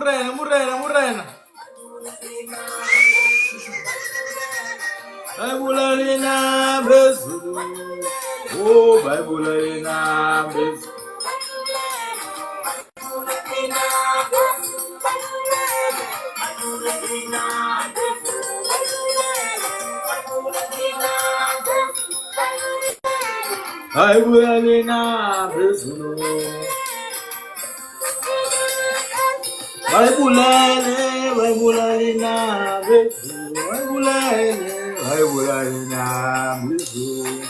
murena. Baibulina bezulu. Oh, baibulina bezulu. Baibulina bezulu. Baibulina bezulu. Baibulina bezulu.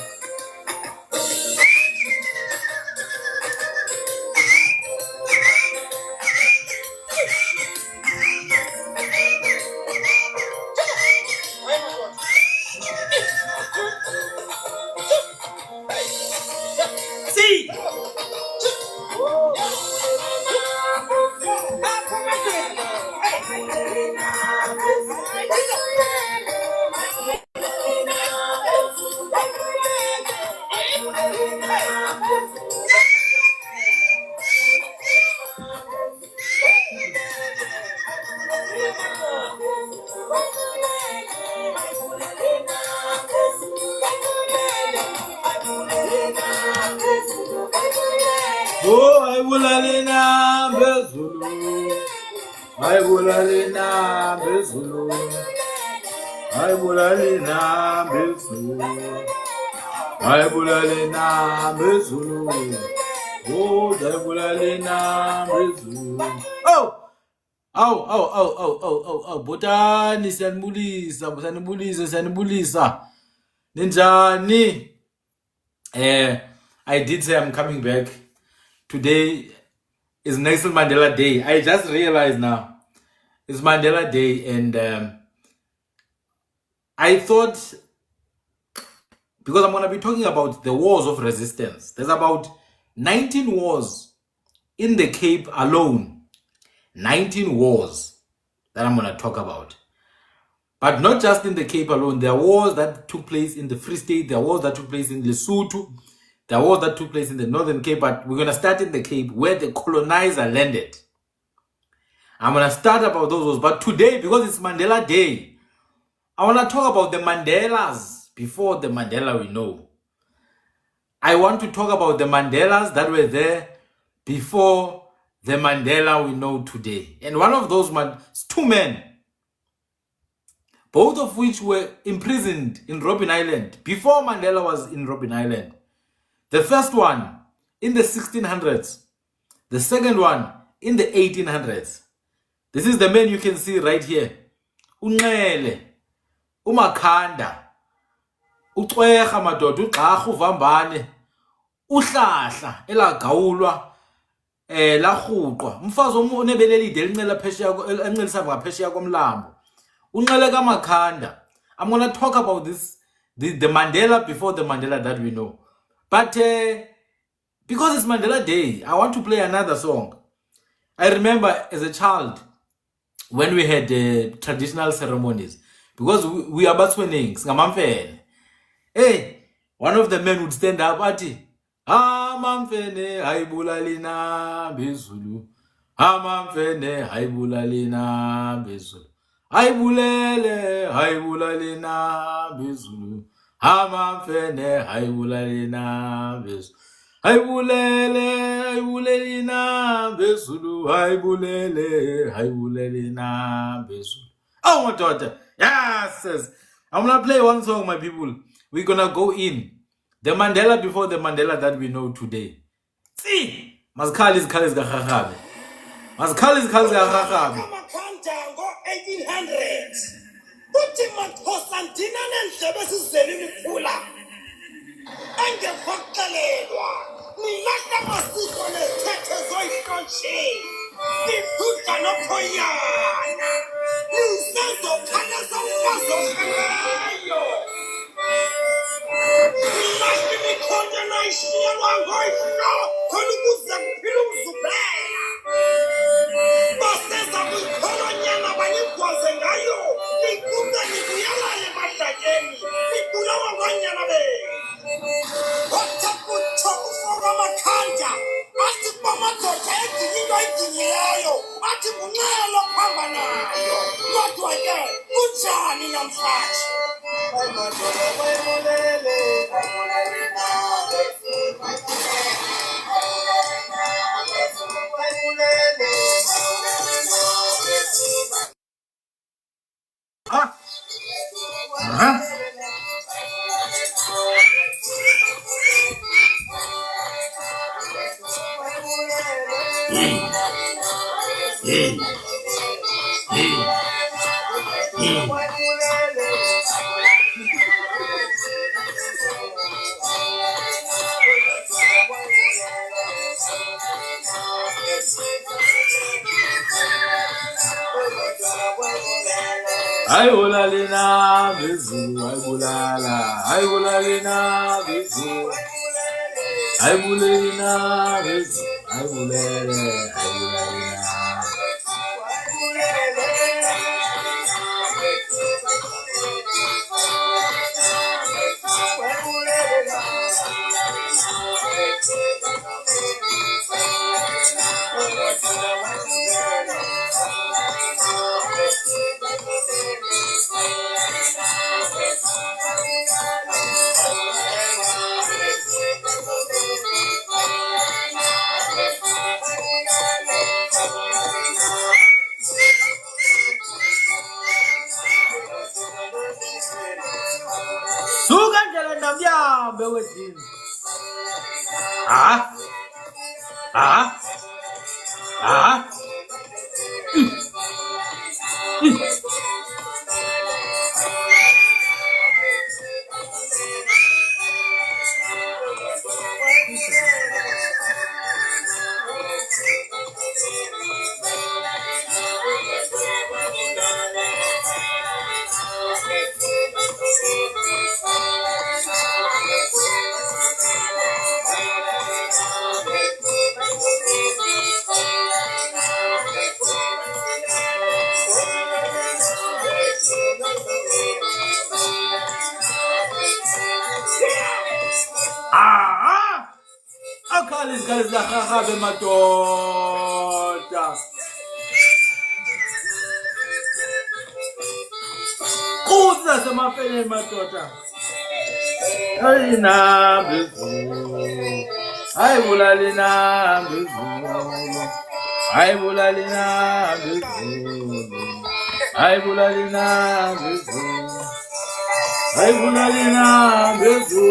Oh, baibulina bezulu. Baibulina bezulu. Baibulina bezulu. Baibulina bezulu. Oh, baibulina bezulu. Oh, botani siyanibulisa. Ninjani? I did say I'm coming back. Today is Nelson Mandela Day. I just realized now it's Mandela Day, and I thought, because I'm going to be talking about the wars of resistance. There's about 19 wars in the Cape alone. 19 wars that I'm going to talk about. But not just in the Cape alone. There are wars that took place in the Free State. There are wars that took place in Lesotho. There are wars that took place in the Northern Cape. But we're going to start in the Cape where the colonizer landed. I'm going to start about those wars. But today, because it's Mandela Day, I want to talk about the Mandelas before the Mandela we know. I want to talk about the Mandelas that were there before the Mandela we know today. And one of those two men, both of which were imprisoned in Robben Island before Mandela was in Robben Island. The first one in the 1600s. The second one in the 1800s. This is the man you can see right here. Unqele, uMakhanda, uCweha madoda, uGqarha uVambane, uHlahla elagawulwa larhuqwa. Umfazi onebele elide elincela phesheya encelisa ngaphesheya komlambo. Unqele kaMakhanda. I'm going to talk about this, the Mandela before the Mandela that we know. But because it's Mandela Day, I want to play another song. I remember as a child when we had traditional ceremonies, because we are Batswanings, ngamamfene. Hey, one of the men would stand up at it. Amamfene haibulalina bezulu. Amamfene haibulalina bezulu. Haibulalina bezulu. Amamfene haibulalina bezulu. Haibulelina bezulu. Haibulelina bezulu. Oh, my daughter. Yes. I'm going to play one song, my people. We're going to go in. The Mandela before the Mandela that we know today. See. Makhanda is Gahahabe. Makhanda is Gahahabe. Makhanda ngo 1800s. Uthi makhosandina nendlebe sizelimiphula. Engevaqelelwa. Nilahla masiko nethethe zoyihlonshi. Nifunda nophoyana. Nisezokhala somfazi okheleyo. Nilahla imikhonto nayishiyelwa ngoyihlo khona ukuze kuphile umzuphela. Baseza kuyikholonyana bayigwaze ngayo. Nikunde nibuyelele emadlakeni. Nibulawa ngonyana benu. Makhanda, athi bamadoda edinyileyo wathi kunxele ophambanayo kodwa ke kunjani namhlanje amadoda wayemulele Ayulalina bezu, ayulala, ayulalina bezu, ayulalina bezu, ayulele, ayulalina. Suka njalo ndamyambe wetini. Akali zahaha bemadoda. Kuza semafene madoda. Ayina bezu. Ayulalina bezu. Ayulalina bezu. Ayulalina bezu. Ayulalina bezu.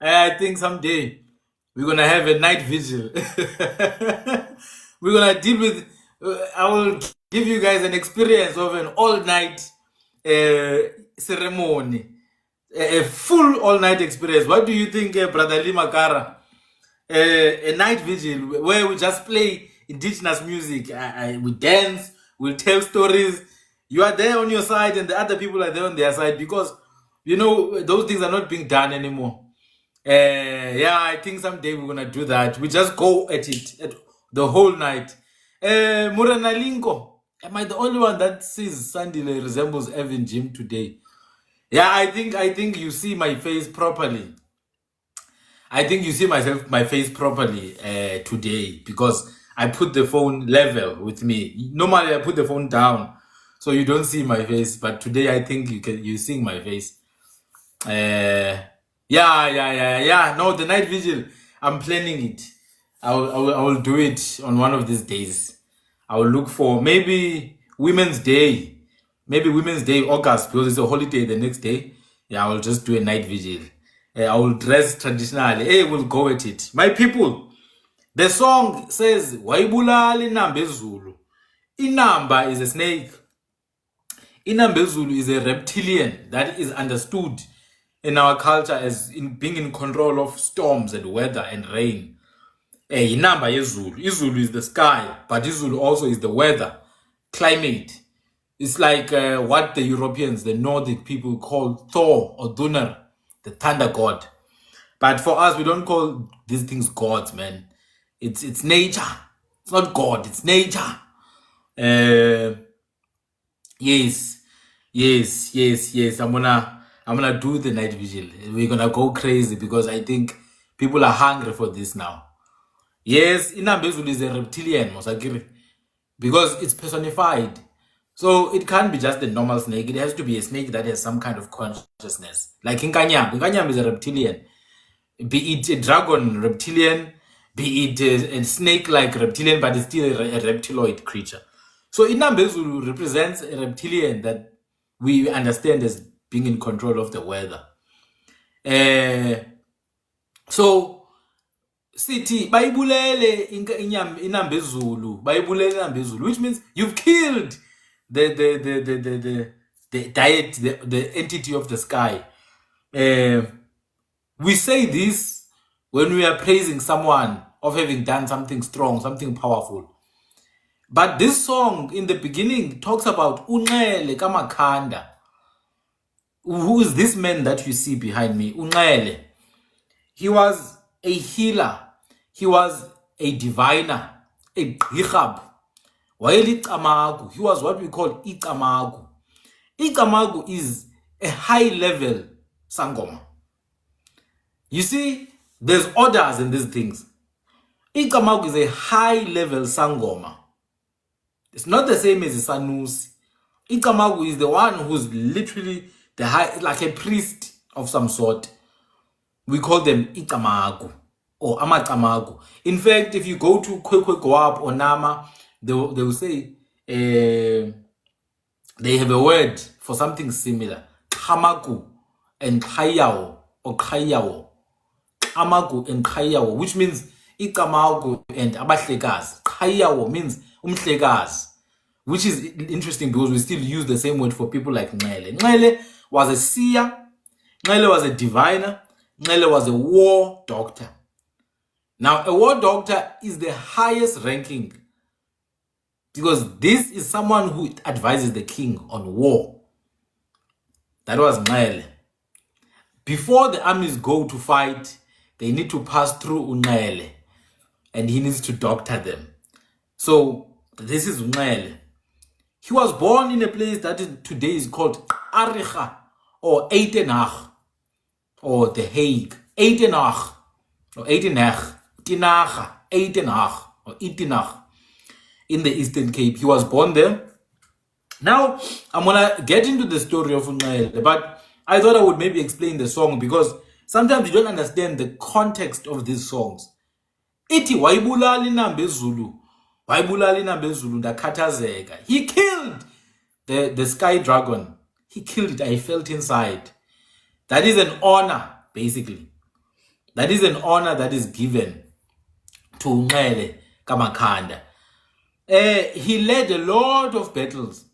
I think someday we're gonna have a night vigil. We're gonna deal with. I will give you guys an experience of an all-night ceremony, a full all-night experience. What do you think, Brother Limakara? A night vigil where we just play indigenous music. We dance, we'll tell stories. You are there on your side and the other people are there on their side because, you know, those things are not being done anymore. Yeah, I think someday we're going to do that. We just go at it the whole night. Muranalingo, am I the only one that sees Sandile resembles Evan Jim today? Yeah, I think you see my face properly. I think you see my face properly today because I put the phone level with me. Normally I put the phone down so you don't see my face, but today I think you see my face. Yeah. No, the night vigil, I'm planning it. I will do it on one of these days. I will look for maybe Women's Day. Maybe Women's Day, August, because it's a holiday the next day. Yeah, I will just do a night vigil. I will dress traditionally. Hey, we'll go at it. My people, the song says, Waibulali Nambezulu. Inamba is a snake. Inambezulu is a reptilian that is understood in our culture as in being in control of storms and weather and rain. Inamba yezulu. Izulu is the sky, but Izulu also is the weather, climate. It's like what the Europeans, the Nordic people call Thor or Dunner, the thunder god. But for us, we don't call these things gods, man. It's nature. It's not God, it's nature. Yes. I'm gonna do the night vigil. We're gonna go crazy because I think people are hungry for this now. Yes, Inambezulu is a reptilian, Mosakiri, because it's personified. So it can't be just a normal snake. It has to be a snake that has some kind of consciousness. Like Inkanyam. Inkanyam is a reptilian. Be it a dragon reptilian, be it a snake-like reptilian, but it's still a reptiloid creature. So Inambezulu represents a reptilian that we understand as being in control of the weather. So City bayibulele inambezulu, bayibulele inambezulu, which means you've killed the diet, the entity of the sky. We say this when we are praising someone of having done something strong, something powerful. But this song in the beginning talks about Unele Makhanda. Who is this man that you see behind me? Unele. He was a healer. He was a diviner, a Gihab. He was what we call Ikamagu. Ikamagu is a high-level Sangoma. You see, there's orders in these things. Ikamagu is a high-level Sangoma. It's not the same as a Sanusi. Ikamagu is the one who's literally the high, like a priest of some sort. We call them Ikamagu or Amakamagu. In fact, if you go to Kwekwe Goab or Nama, they will say they have a word for something similar. Kamagu and Kayao or Kayao. Kamagu and Kayao, which means Ikamagu and Abahlekazi. Kayao means Umhlekazi, which is interesting because we still use the same word for people like Ngele. Ngele was a seer, Ngele was a diviner, Ngele was a war doctor. Now, a war doctor is the highest ranking because this is someone who advises the king on war. That was Ngele. Before the armies go to fight, they need to pass through Ngele, and he needs to doctor them. So, this is Ngele. He was born in a place that today is called Aricha or Eitenach or The Hague. Eitenach or Eitenach, Tinacha, Eitenach or Itinach in the Eastern Cape. He was born there. Now, I'm gonna get into the story of Ngele, but I thought I would maybe explain the song because sometimes you don't understand the context of these songs. Iti waibulali nambezulu. He killed the sky dragon. He killed it. I felt inside. That is an honor, basically. That is an honor that is given to Ngele Makanda. He led a lot of battles.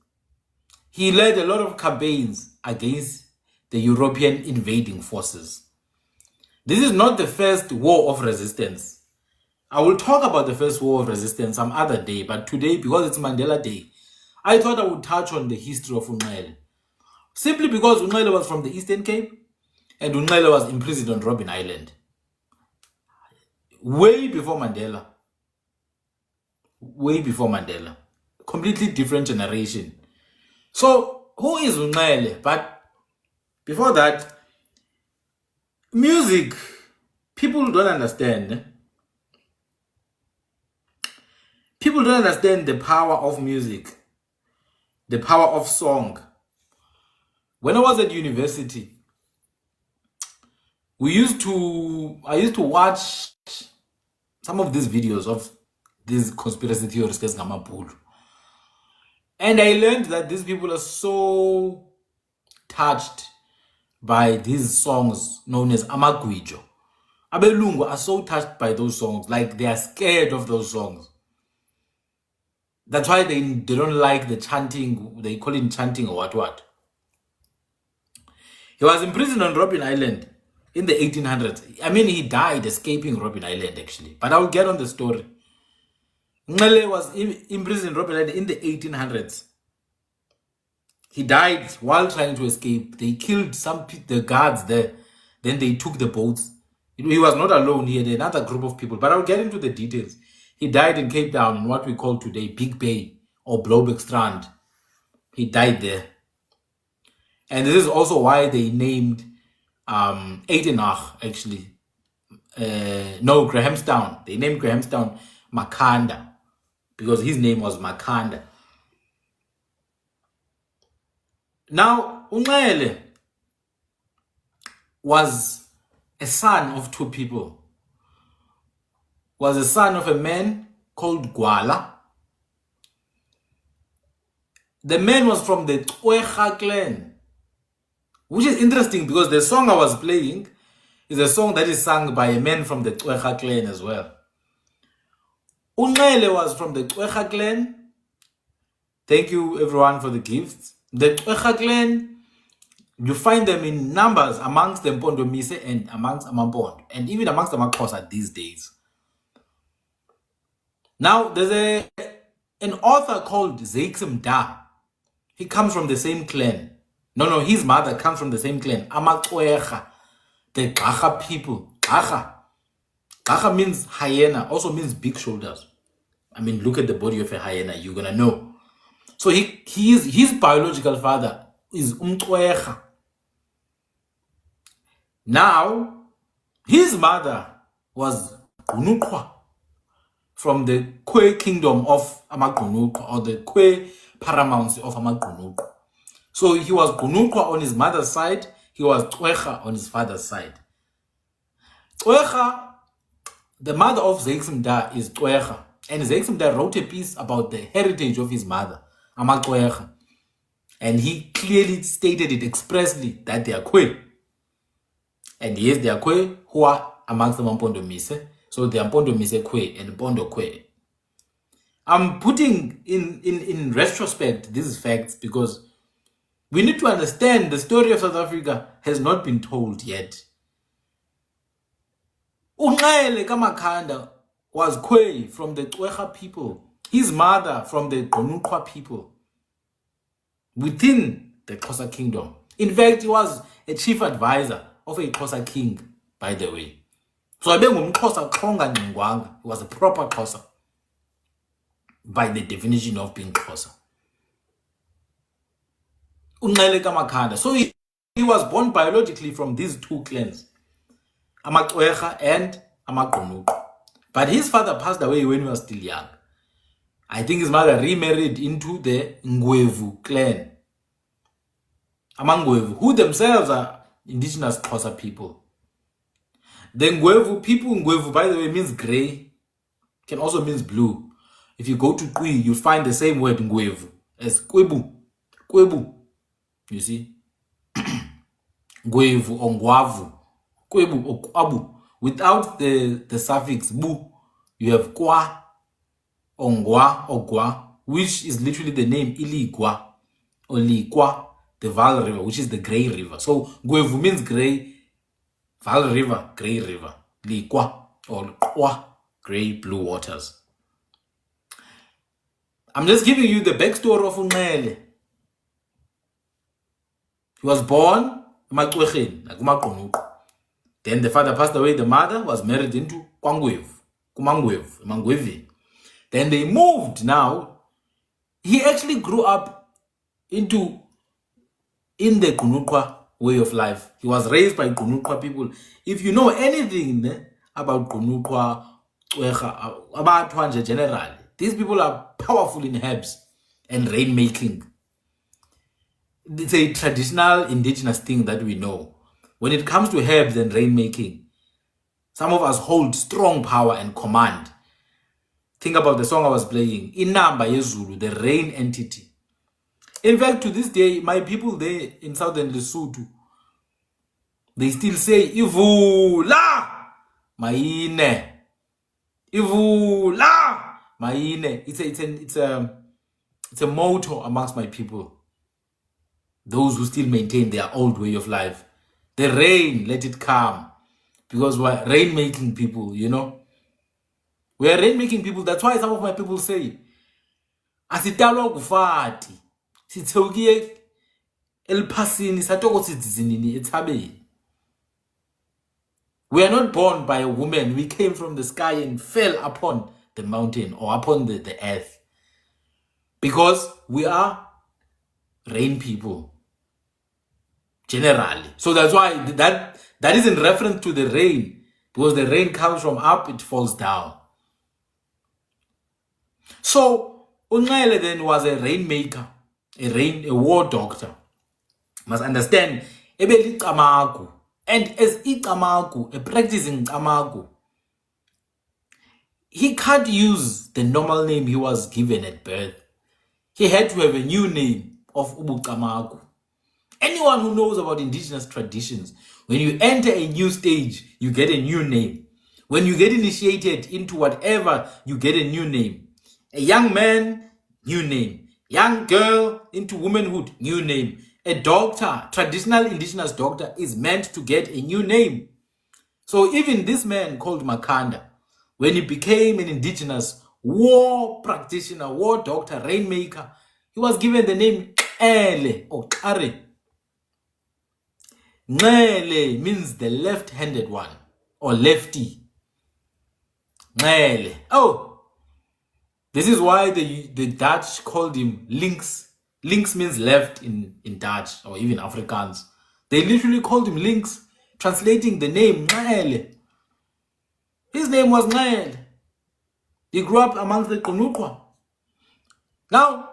He led a lot of campaigns against the European invading forces. This is not the first war of resistance. I will talk about the first war of resistance some other day, but today, because it's Mandela Day, I thought I would touch on the history of Ngele. Simply because Ngele was from the Eastern Cape and Ngele was imprisoned on Robben Island. Way before Mandela. Way before Mandela. Completely different generation. So, who is Ngele? But before that, music, people don't understand. People don't understand the power of music, the power of song. When I was at university, I used to watch some of these videos of these conspiracy theorists, and I learned that these people are so touched by these songs known as Amagwijo. Abelungu are so touched by those songs, like they are scared of those songs. That's why they don't like the chanting. They call it chanting or what. He was imprisoned on Robben Island in the 1800s. I mean, he died escaping Robben Island, actually. But I'll get on the story. Ngele was imprisoned in Robben Island in the 1800s. He died while trying to escape. They killed the guards there. Then they took the boats. He was not alone. He had another group of people. But I'll get into the details. He died in Cape Town, in what we call today Big Bay or Strand. He died there. And this is also why they named Edenach, actually. No, Grahamstown. They named Grahamstown Makanda because his name was Makanda. Now, Unele was a son of two people. Was a son of a man called Gwala. The man was from the Twecha clan, which is interesting because the song I was playing is a song that is sung by a man from the Twecha clan as well. Unele was from the Twecha clan. Thank you everyone for the gifts. The Twecha clan, you find them in numbers amongst the Mpondomise and amongst Amampond, and even amongst the Makhosa these days. Now, there's an author called Zeksimda. He comes from the same clan. No, his mother comes from the same clan. Amakwecha, the Gacha people. Gacha means hyena, also means big shoulders. I mean, look at the body of a hyena, you're gonna know. So his biological father is Umkwecha. Now, his mother was Gunukwa from the Kwe kingdom of Amagunukwa, or the Kwe paramounts of Amagunukwa. So he was Gunukwa on his mother's side, he was Twecha on his father's side. Twecha, the mother of Zeksimda, is Twecha. And Zeksimda wrote a piece about the heritage of his mother, Amakwecha. And he clearly stated it expressly that they are Kwe. And yes, they are Kwe who are amongst the Mpondomise. So they are Mpondomise Kwe and Mpondo Kwe. I'm putting in retrospect these facts because we need to understand the story of South Africa has not been told yet. Ungaele Makhanda was Kwe from the Twecha people. His mother from the Gonukwa people within the Xhosa kingdom. In fact, he was a chief advisor of a Xhosa king, by the way. So he was a proper Xhosa by the definition of being Xhosa. Makhanda. So he was born biologically from these two clans, Amakwecha and Amagunukwa. But his father passed away when he was still young. I think his mother remarried into the Ngwevu clan. Amangwevu, who themselves are indigenous Xhosa people. The Ngwevu people, Ngwevu, by the way, means grey. Can also means blue. If you go to Kwi, you find the same word Ngwevu as Kwebu. Kwebu. You see? Ngwevu or Ngwavu. Kwebu or Kwabu. Without the suffix bu, you have Kwa or Ngwa or Gwa, which is literally the name Iligwa or Likwa, the Vaal River, which is the Grey River. So Ngwevu means grey, Vaal River, Grey River, Likwa or Kwa, grey blue waters. I'm just giving you the backstory of Unele. He was born Makwechin, like Makonuk. Then the father passed away, the mother was married into Mangwevi. Then they moved now. He actually grew up in the Gunukwa way of life. He was raised by Gunukwa people. If you know anything about Gunukwa, about Twanje generally, these people are powerful in herbs and rainmaking. It's a traditional indigenous thing that we know. When it comes to herbs and rainmaking, some of us hold strong power and command. Think about the song I was playing, Inamba Yezulu, the rain entity. In fact, to this day, my people there in southern Lesotho, they still say, Ivula Maine. Ivula Maine. It's a motto amongst my people. Those who still maintain their old way of life. The rain, let it come. Because we're rain-making people, you know. We are rain-making people. That's why some of my people say, asitalwa kufati. Sithokiye elphasini satoko sidzizinini ethabeni. We are not born by a woman. We came from the sky and fell upon the mountain or upon the earth. Because we are rain people. Generally. So that's why that is in reference to the rain. Because the rain comes from up, it falls down. So, Unqele then was a rainmaker, a war doctor. Must understand, ebeli Qamaku. And as Iqamaku, a practicing Qamaku, he can't use the normal name he was given at birth. He had to have a new name of Ubu Qamaku. Anyone who knows about indigenous traditions, when you enter a new stage, you get a new name. When you get initiated into whatever, you get a new name. A young man, new name. Young girl into womanhood, new name. A doctor, traditional indigenous doctor, is meant to get a new name. So even this man called Makanda, when he became an indigenous war practitioner, war doctor, rainmaker, he was given the name Ele or Kare. Ngele means the left-handed one or lefty. Ngele. Oh, this is why the Dutch called him Links. Links means left in Dutch or even Afrikaans. They literally called him Links, translating the name Ngele. His name was Ngele. He grew up amongst the Qunukwa. Now,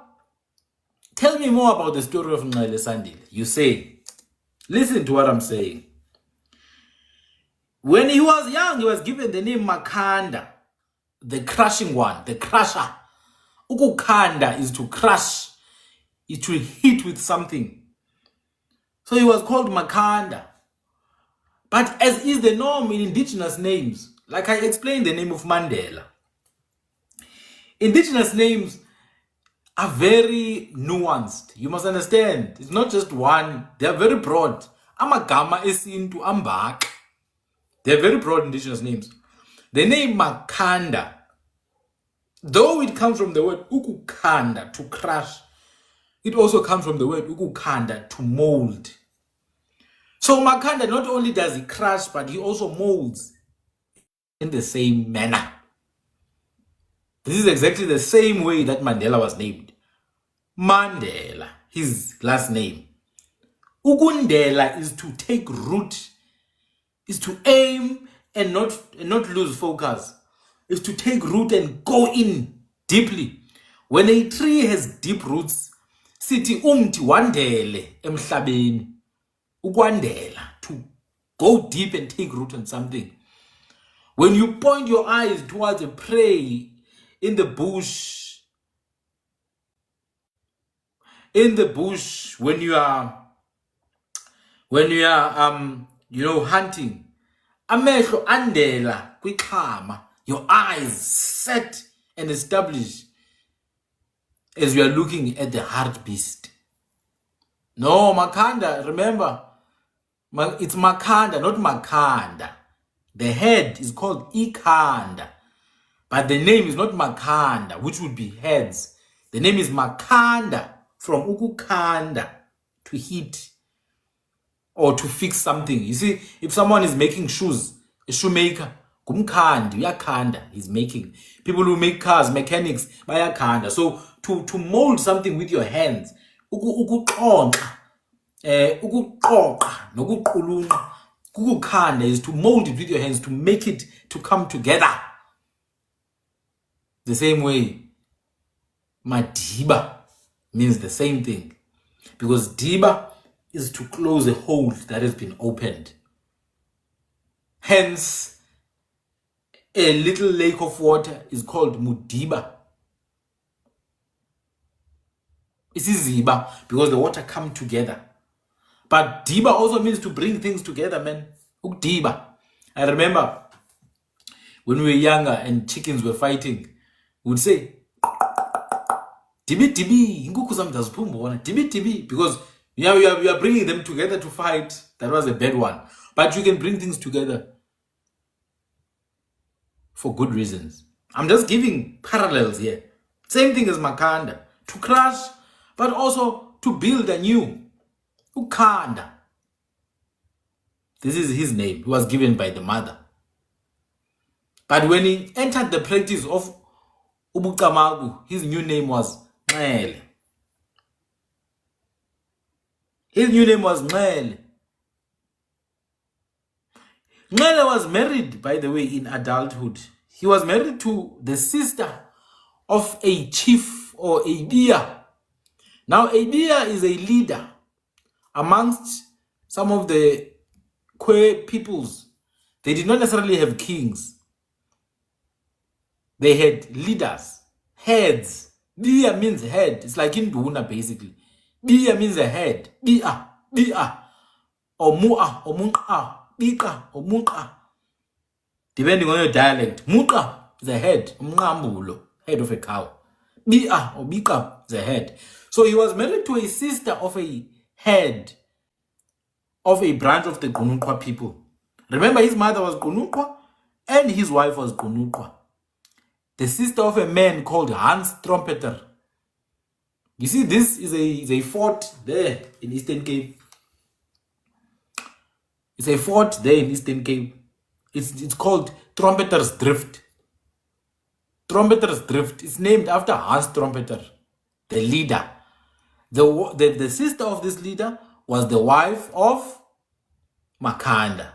tell me more about the story of Ngele Sandile. You say, listen to what I'm saying. When he was young, he was given the name Makanda, the crushing one, the crusher. Ukukanda is to crush, is to hit with something. So he was called Makanda. But as is the norm in indigenous names, like I explained the name of Mandela, indigenous names are very nuanced. You must understand. It's not just one. They are very broad. Amagama esintu ambak. They are very broad indigenous names. The name Makanda, though it comes from the word ukukanda, to crush, it also comes from the word ukukanda, to mold. So Makanda, not only does he crush, but he also molds in the same manner. This is exactly the same way that Mandela was named. Mandela, his last name. Ukundela is to take root, is to aim and not lose focus. Is to take root and go in deeply. When a tree has deep roots, sithi umthi wandele emhlabeni. Ukwandela, to go deep and take root on something. When you point your eyes towards a prey in the bush, when you are hunting, amehlo andela kwiqhama, your eyes set and established as you are looking at the hard beast. No, Makanda, remember, it's Makanda, not Makhanda. The head is called Ikanda, but the name is not Makhanda, which would be heads. The name is Makanda, from ukukanda, to hit or to fix something. You see, if someone is making shoes, a shoemaker, kumkhandi, uyakhanda, he's making. People who make cars, mechanics, bayakhanda. So to mold something with your hands, ukuqonqa, ukuqoqa, nokuqulunqa, ukukhanda is to mold it with your hands, to make it to come together. The same way, Madiba means the same thing. Because Diba is to close a hole that has been opened. Hence, a little lake of water is called Mudiba. It's Ziba because the water come together. But Diba also means to bring things together, man. Diba. I remember when we were younger and chickens were fighting, we would say, Dibi, Dibi, Dibi, because Yeah, we are bringing them together to fight. That was a bad one. But you can bring things together for good reasons. I'm just giving parallels here. Same thing as Makanda. To crush, but also to build anew. Ukanda. This is his name. He was given by the mother. But when he entered the practice of Ubuqamagu, his new name was Nele. His new name was Nele. Nele was married, by the way, in adulthood. He was married to the sister of a chief or a Bia. Now, a Bia is a leader amongst some of the Kwe peoples. They did not necessarily have kings. They had leaders, heads. Bia means head. It's like in Duna, basically. Bia means a head. Bia, or Mua, or Munqa, Bika, or Munqa. Depending on your dialect. Munqa is a head. Mngambulo, head of a cow. Bia or Bika is a head. So he was married to a sister of a head of a branch of the Gunukwa people. Remember, his mother was Gunukwa and his wife was Gunukwa. The sister of a man called Hans Trumpeter. You see, this is a fort there in Eastern Cape. It's a fort there in Eastern Cape. It's called Trumpeter's Drift. Trumpeter's Drift. It's named after Hans Trumpeter, the leader. The sister of this leader was the wife of Makanda.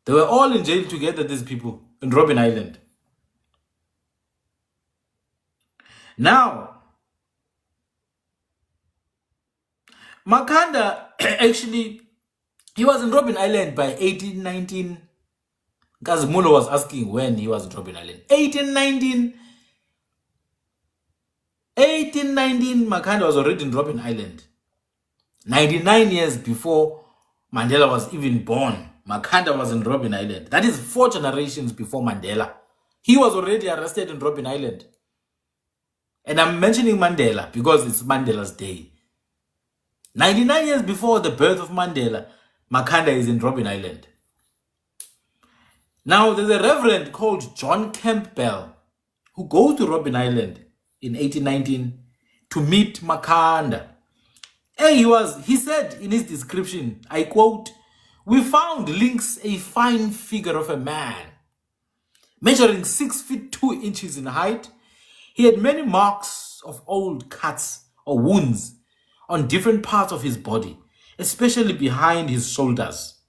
They were all in jail together, these people, in Robben Island. Now, Makanda, actually, he was in Robben Island by 1819. Kazimulo was asking when he was in Robben Island. 1819, Makanda was already in Robben Island. 99 years before Mandela was even born, Makanda was in Robben Island. That is 4 generations before Mandela. He was already arrested in Robben Island. And I'm mentioning Mandela because it's Mandela's day. 99 years before the birth of Mandela, Makanda is in Robben Island. Now, there's a reverend called John Campbell who goes to Robben Island in 1819 to meet Makanda. And he said in his description, I quote, "We found Lynx a fine figure of a man, measuring 6 feet 2 inches in height. He had many marks of old cuts or wounds on different parts of his body, especially behind his shoulders.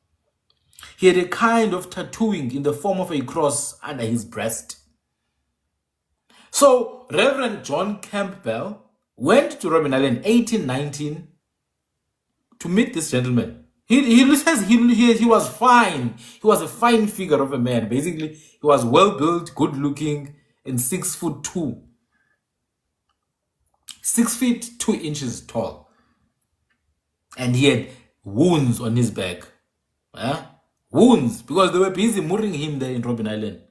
He had a kind of tattooing in the form of a cross under his breast." So Reverend John Campbell went to Robben Island 1819 to meet this gentleman. He says he was fine. He was a fine figure of a man. Basically, he was well built, good looking, and 6 foot 2. 6 feet 2 inches tall. And he had wounds on his back. Wounds, because they were busy murdering him there in Robben Island.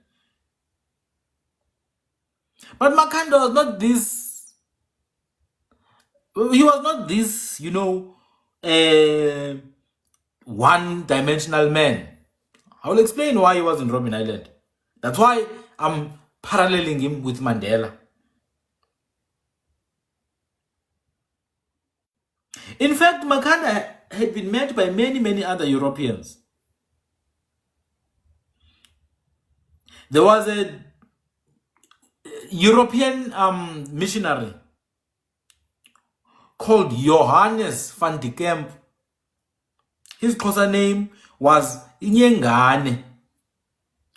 But Makanda was not this. He was not this, one-dimensional man. I will explain why he was in Robben Island. That's why I'm paralleling him with Mandela. In fact, Makanda had been met by many, many other Europeans. There was a European missionary called Johannes van de Kemp. His Xhosa name was Inyengane.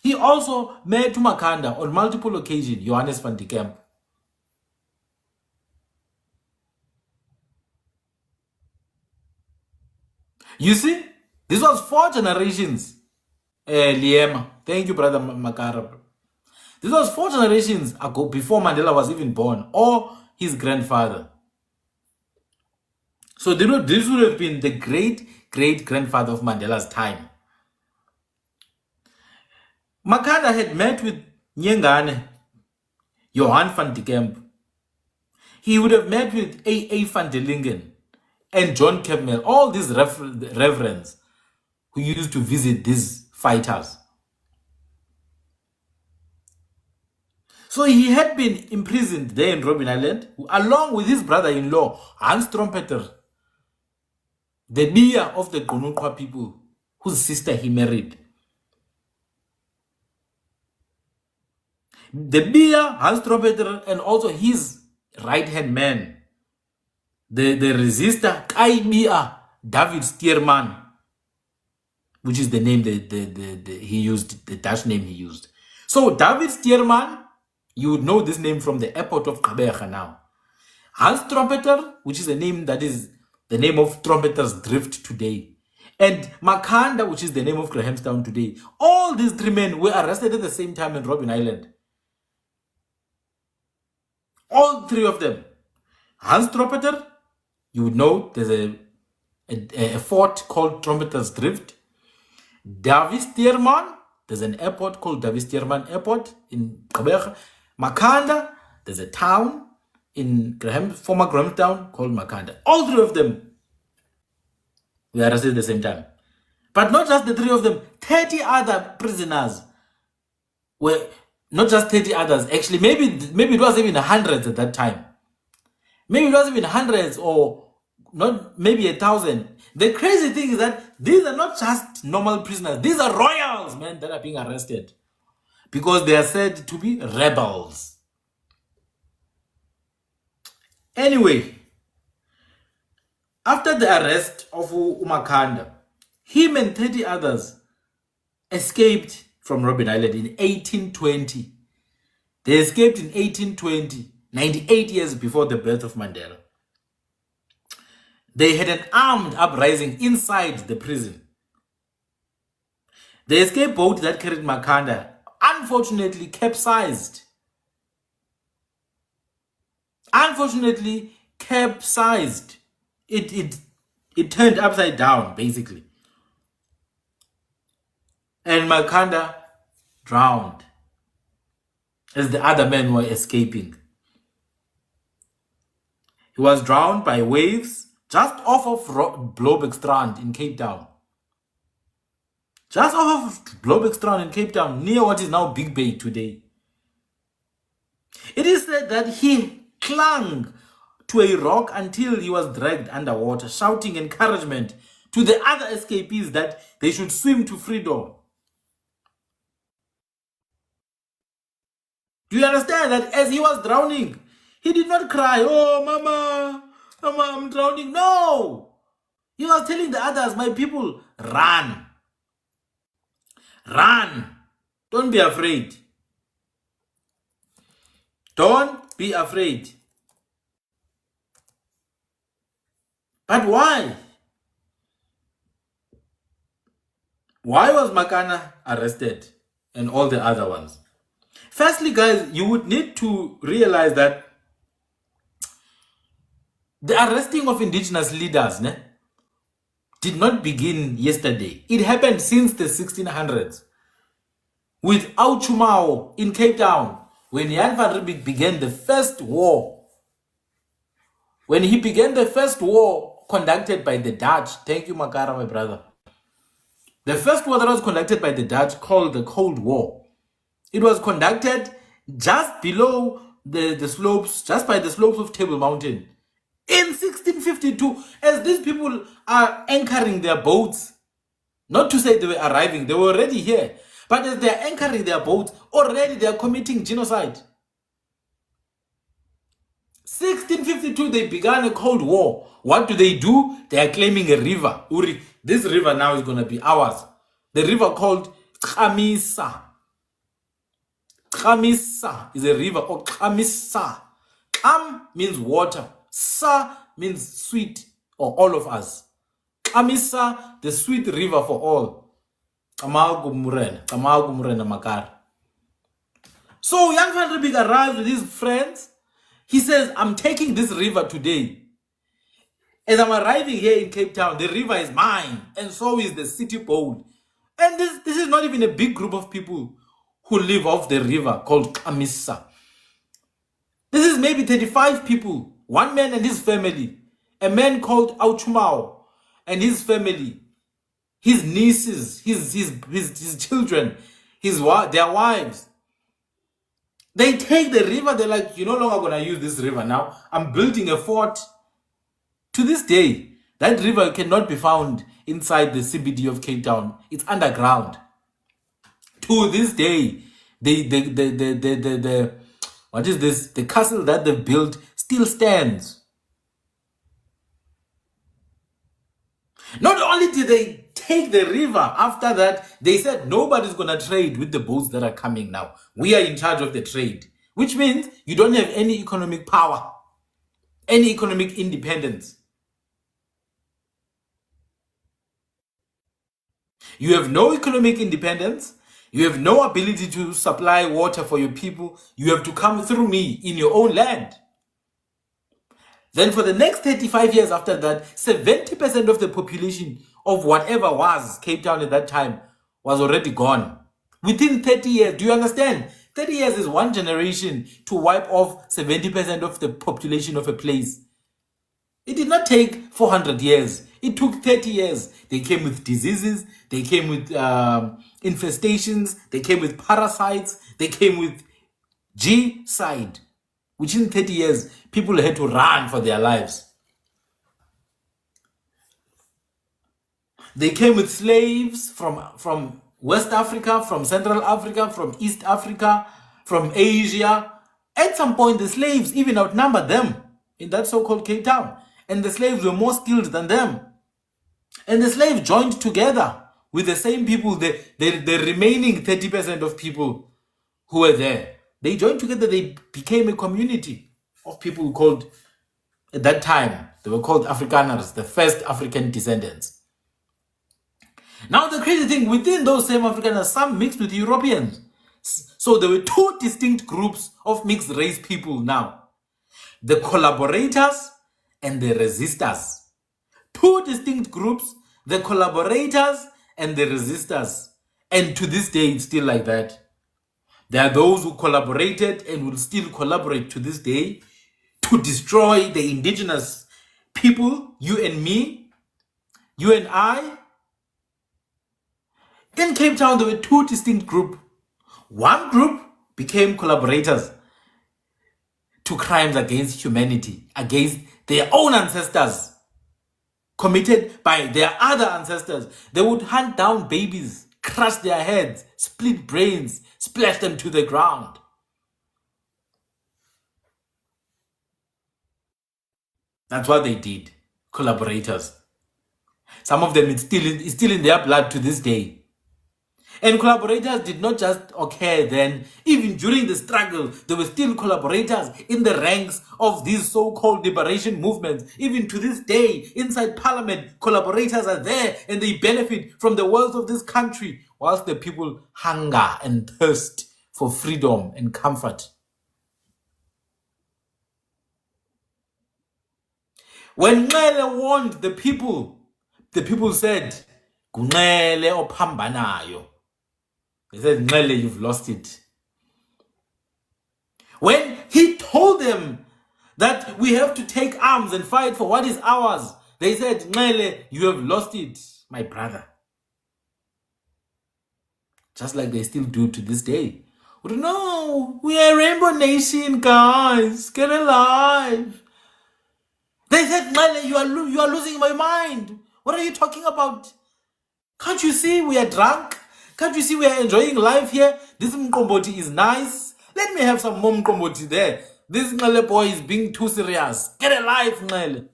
He also met Makanda on multiple occasions, Johannes van de Kemp. You see, this was 4 generations. Liema. Thank you, Brother Makara. This was 4 generations ago, before Mandela was even born, or his grandfather. So this would have been the great-great-grandfather of Mandela's time. Makanda had met with Nyengane, Johan van de Kemp. He would have met with A. van der Lingen and John Campbell, all these reverends who used to visit these fighters. So he had been imprisoned there in Robben Island, along with his brother-in-law, Hans Trompeter, the Bia of the Gonukwa people, whose sister he married. The Bia, Hans Trompeter, and also his right-hand man, the resistor, Kai Bia, David Steerman, which is the name he used, the Dutch name he used. So David Steerman, you would know this name from the airport of Gqeberha now. Hans Trompeter, which is a name that is the name of Trompeter's Drift today. And Makanda, which is the name of Grahamstown today. All these three men were arrested at the same time in Robben Island. All three of them. Hans Trompeter, you would know there's a fort called Trompeter's Drift. David Steerman, there's an airport called David Steerman Airport in Gqeberha. Makanda, there's a town in former Grahamstown called Makanda. All three of them were arrested at the same time. But not just the three of them, 30 other prisoners were, not just 30 others, actually, maybe it was even hundreds at that time. Maybe it was even hundreds or not, maybe 1,000. The crazy thing is that these are not just normal prisoners. These are royals, man, that are being arrested because they are said to be rebels. Anyway, after the arrest of Makanda, him and 30 others escaped from Robben Island in 1820. They escaped in 1820, 98 years before the birth of Mandela. They had an armed uprising inside the prison. The escape boat that carried Makanda unfortunately capsized. It turned upside down, basically. And Makanda drowned as the other men were escaping. He was drowned by waves just off of Blobekstrand in Cape Town. Just off of Blobekstrand in Cape Town, near what is now Big Bay today. It is said that he clung to a rock until he was dragged underwater, shouting encouragement to the other escapees that they should swim to freedom. Do you understand that as he was drowning, he did not cry, "Oh, mama, I'm drowning." No! He was telling the others, "My people, run. Run. Don't be afraid. Don't be afraid." But why? Why was Makanda arrested and all the other ones? Firstly, guys, you would need to realize that the arresting of indigenous leaders did not begin yesterday. It happened since the 1600s with Auchumao in Cape Town when Jan van Riebeeck began the first war. When he began the first war conducted by the Dutch, thank you, Makara, my brother. The first war that was conducted by the Dutch, called the Cold War. It was conducted just below the slopes, just by the slopes of Table Mountain. In 1652, as these people are anchoring their boats, not to say they were arriving, they were already here, but as they are anchoring their boats, already they are committing genocide. 1652, they began a Cold War. What do? They are claiming a river. Uri, this river now is going to be ours. The river called Khamisa. Khamisa is a river, or Khamisa. Kham means water. Sa means sweet, or all of us. Khamisa, the sweet river for all. Kamagumurena Makar. So Jan van Riebeeck arrives with his friends. He says, "I'm taking this river today. As I'm arriving here in Cape Town, the river is mine, and so is the city boat." And this is not even a big group of people who live off the river called Khamisa. This is maybe 35 people, one man and his family, a man called Auchumao and his family, his nieces, his children, their wives. They take the river, they're like, you're no longer going to use this river now. I'm building a fort. To this day, that river cannot be found inside the CBD of Cape Town. It's underground. To this day, what is this? The castle that they built still stands. Not only did they take the river, after that, they said nobody's going to trade with the boats that are coming now. We are in charge of the trade, which means you don't have any economic power, any economic independence. You have no economic independence. You have no ability to supply water for your people. You have to come through me in your own land. Then for the next 35 years after that, 70% of the population of whatever was Cape Town at that time was already gone. Within 30 years, do you understand? 30 years is one generation to wipe off 70% of the population of a place. It did not take 400 years. It took 30 years. They came with diseases. They came with infestations. They came with parasites. They came with G-side, which in 30 years, people had to run for their lives. They came with slaves from West Africa, from Central Africa, from East Africa, from Asia. At some point, the slaves even outnumbered them in that so-called Cape Town. And the slaves were more skilled than them. And the slaves joined together with the same people, the remaining 30% of people who were there. They joined together, they became a community of people called, at that time, they were called Afrikaners, the first African descendants. Now the crazy thing, within those same Afrikaners, some mixed with Europeans. So there were two distinct groups of mixed race people now. The collaborators and the resistors. Two distinct groups, the collaborators and the resistors. And to this day, it's still like that. There are those who collaborated and will still collaborate to this day to destroy the indigenous people, you and me, you and I. In Cape Town, there were two distinct groups. One group became collaborators to crimes against humanity, against their own ancestors, committed by their other ancestors. They would hunt down babies, crush their heads, split brains, splash them to the ground. That's what they did, collaborators. Some of them, it's still in their blood to this day. And collaborators did not just occur then. Even during the struggle, there were still collaborators in the ranks of these so-called liberation movements. Even to this day, inside parliament, collaborators are there and they benefit from the wealth of this country, whilst the people hunger and thirst for freedom and comfort. When Nxele warned the people said, "Kunxele ophambanayo." They said, "Nxele, you've lost it." When he told them that we have to take arms and fight for what is ours, they said, "Nxele, you have lost it, my brother." Just like they still do to this day. No, we are a rainbow nation, guys. Get alive. They said, "Nxele, you are losing my mind. What are you talking about? Can't you see we are drunk? Can't you see we are enjoying life here? This mkomboti is nice. Let me have some more mkomboti there. This Nxele boy is being too serious. Get a life, Nxele."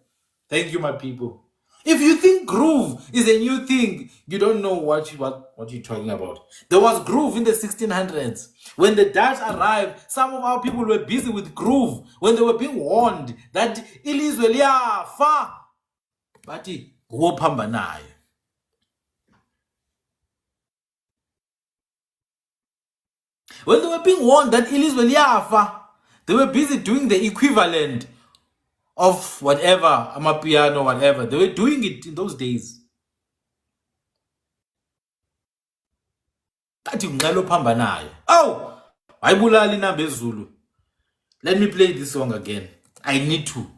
Thank you, my people. If you think groove is a new thing, you don't know what you're talking about. There was groove in the 1600s. When the Dutch arrived, some of our people were busy with groove when they were being warned that ilizwe liyafa. Bathi ngophamba nayo. When they were being warned that ilizwe liyafa, they were busy doing the equivalent of whatever, amapiano, whatever. They were doing it in those days. Oh, ayibulali na bezulu. Let me play this song again. I need to.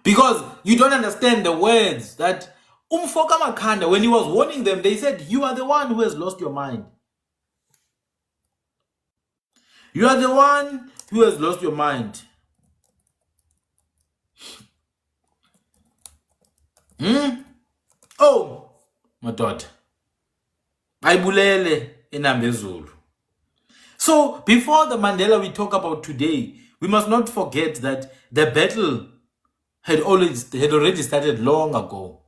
Because you don't understand the words that Umfoka Makhanda, when he was warning them, they said, you are the one who has lost your mind. You are the one who has lost your mind. Oh, my daughter. Ayibulele enambezulu. So, before the Mandela we talk about today, we must not forget that the battle had already started long ago.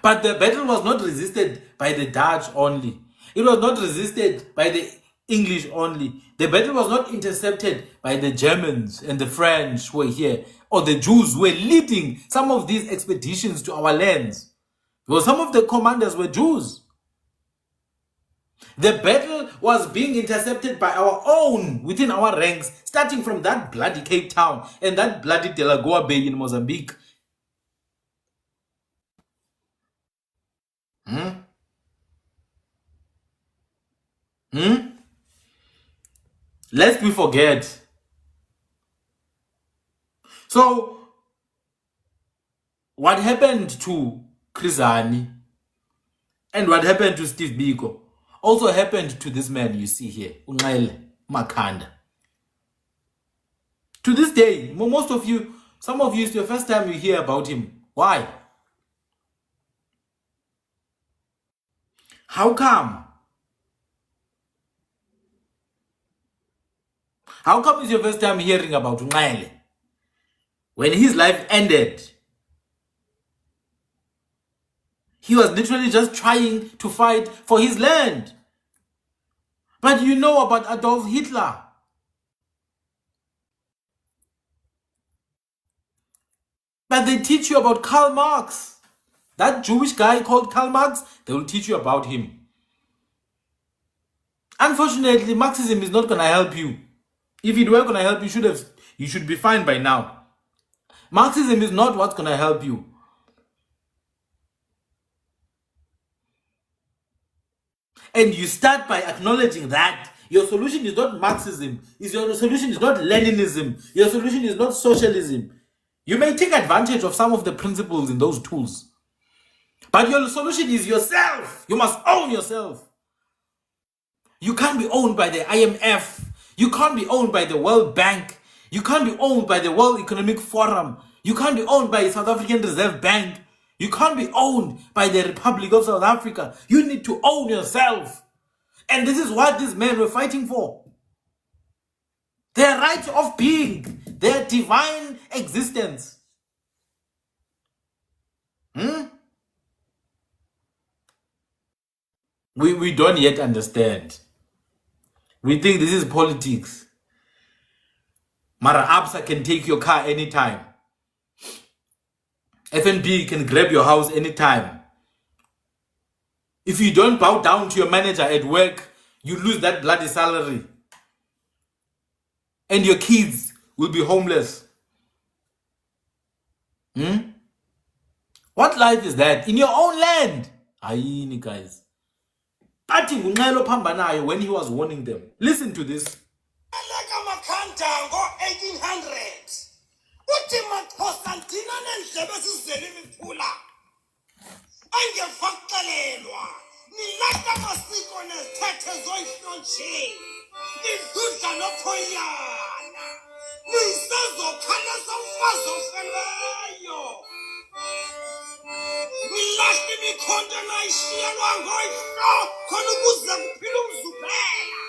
But the battle was not resisted by the Dutch only. It was not resisted by the English only. The battle was not intercepted by the Germans and the French who were here, or the Jews who were leading some of these expeditions to our lands. Because some of the commanders were Jews. The battle was being intercepted by our own within our ranks, starting from that bloody Cape Town and that bloody Delagoa Bay in Mozambique. Lest we forget. So, what happened to Krizani and what happened to Steve Biko also happened to this man you see here, Makanda. To this day, most of you, some of you, it's your first time you hear about him. Why? How come? How come it's your first time hearing about Ungaile? When his life ended, he was literally just trying to fight for his land. But you know about Adolf Hitler. But they teach you about Karl Marx. That Jewish guy called Karl Marx, they will teach you about him. Unfortunately, Marxism is not going to help you. If it were going to help you, you should be fine by now. Marxism is not what's going to help you. And you start by acknowledging that your solution is not Marxism. Your solution is not Leninism. Your solution is not socialism. You may take advantage of some of the principles in those tools. But your solution is yourself. You must own yourself. You can't be owned by the IMF. You can't be owned by the World Bank. You can't be owned by the World Economic Forum. You can't be owned by South African Reserve Bank. You can't be owned by the Republic of South Africa. You need to own yourself. And this is what these men were fighting for. Their right of being, their divine existence. We don't yet understand. We think this is politics. Mara Absa can take your car anytime. FNB can grab your house anytime. If you don't bow down to your manager at work, you lose that bloody salary. And your kids will be homeless. What life is that? In your own land. Ayini, guys. When he was warning them. Listen to this. Makhanda ngo-1800 uthi maxhosanthina neendlebe sizele imiphula angefaxelelwa nilahla amasiko nezithethe zoyihlontshe nidludla nophoyana nisezokhalisa umfazi ofeleyo nilahla imikhonto nayishiyelwa ngoyihlo khona ukuze kuphile umzuphela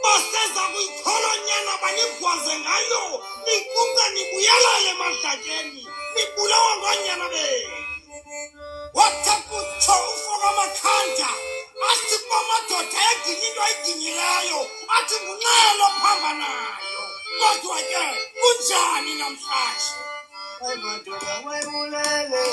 baseza kuyikholonyana banigwaze ngayo nikunga nibuyelele emadlatyeni nibulawa ngonyana benu wathakutsho ufoka Makhanda athi kwamadoda eginye into ayiginyileyo athi ngunxelo phamba nayo kodwa ke kunjani namhlanje madoda wayibulele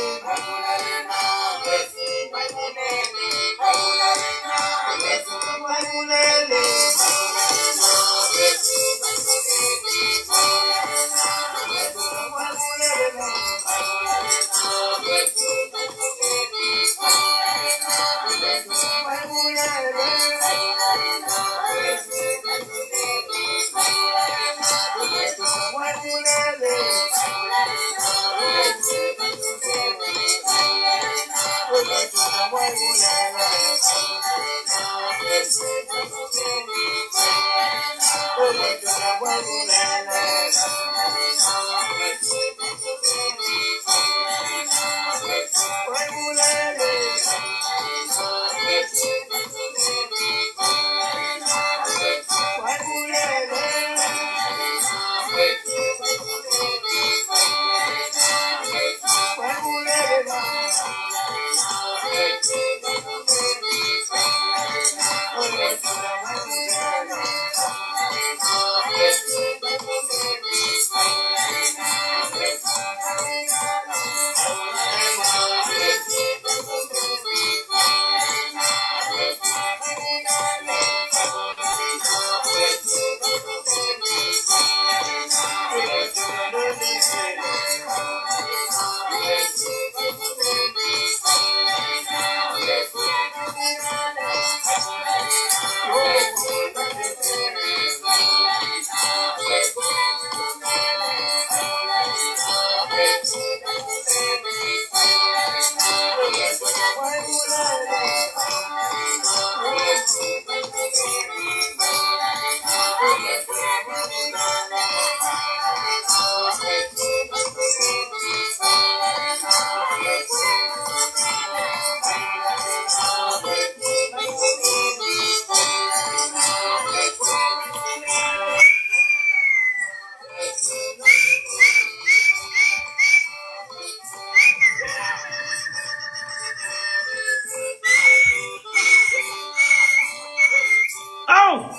Ow!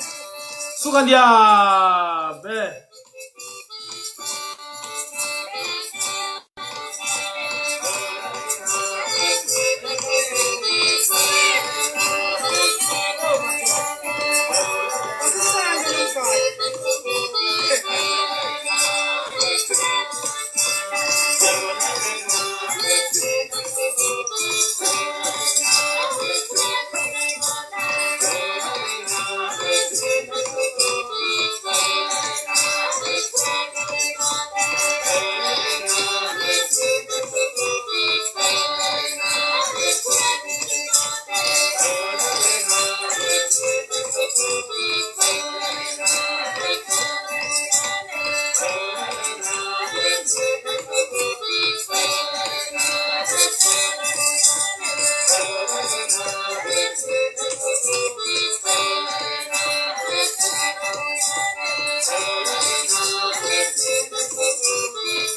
Sugandia! Be.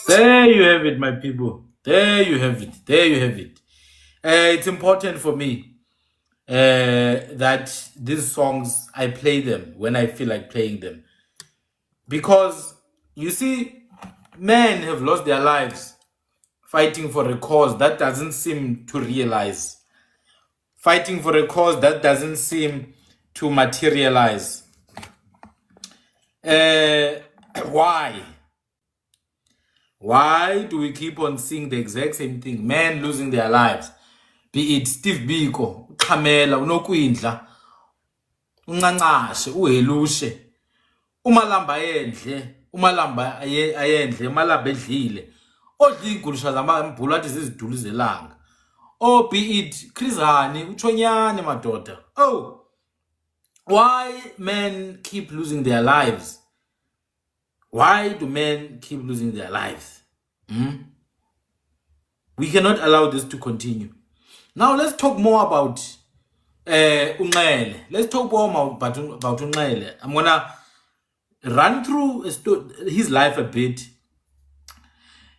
There you have it, my people. There you have it. There you have it. It's important for me that these songs, I play them when I feel like playing them. Because, you see, men have lost their lives fighting for a cause that doesn't seem to realize. Fighting for a cause that doesn't seem to materialize. Why? Why do we keep on seeing the exact same thing? Men losing their lives. Be it Steve Biko, Kamela, Unokwindla, Uncancashe, Uhelushe, umalamba yendle, umalamba ayendle, umalamba edlile. Odla igulusha zamambhulu athi zizidulu zelanga. Or be it Krizani, Uchonyane madoda. Oh, why men keep losing their lives? Why do men keep losing their lives? We cannot allow this to continue. Now let's talk more about Unqele. Let's talk more about Unqele. I'm gonna run through his life a bit.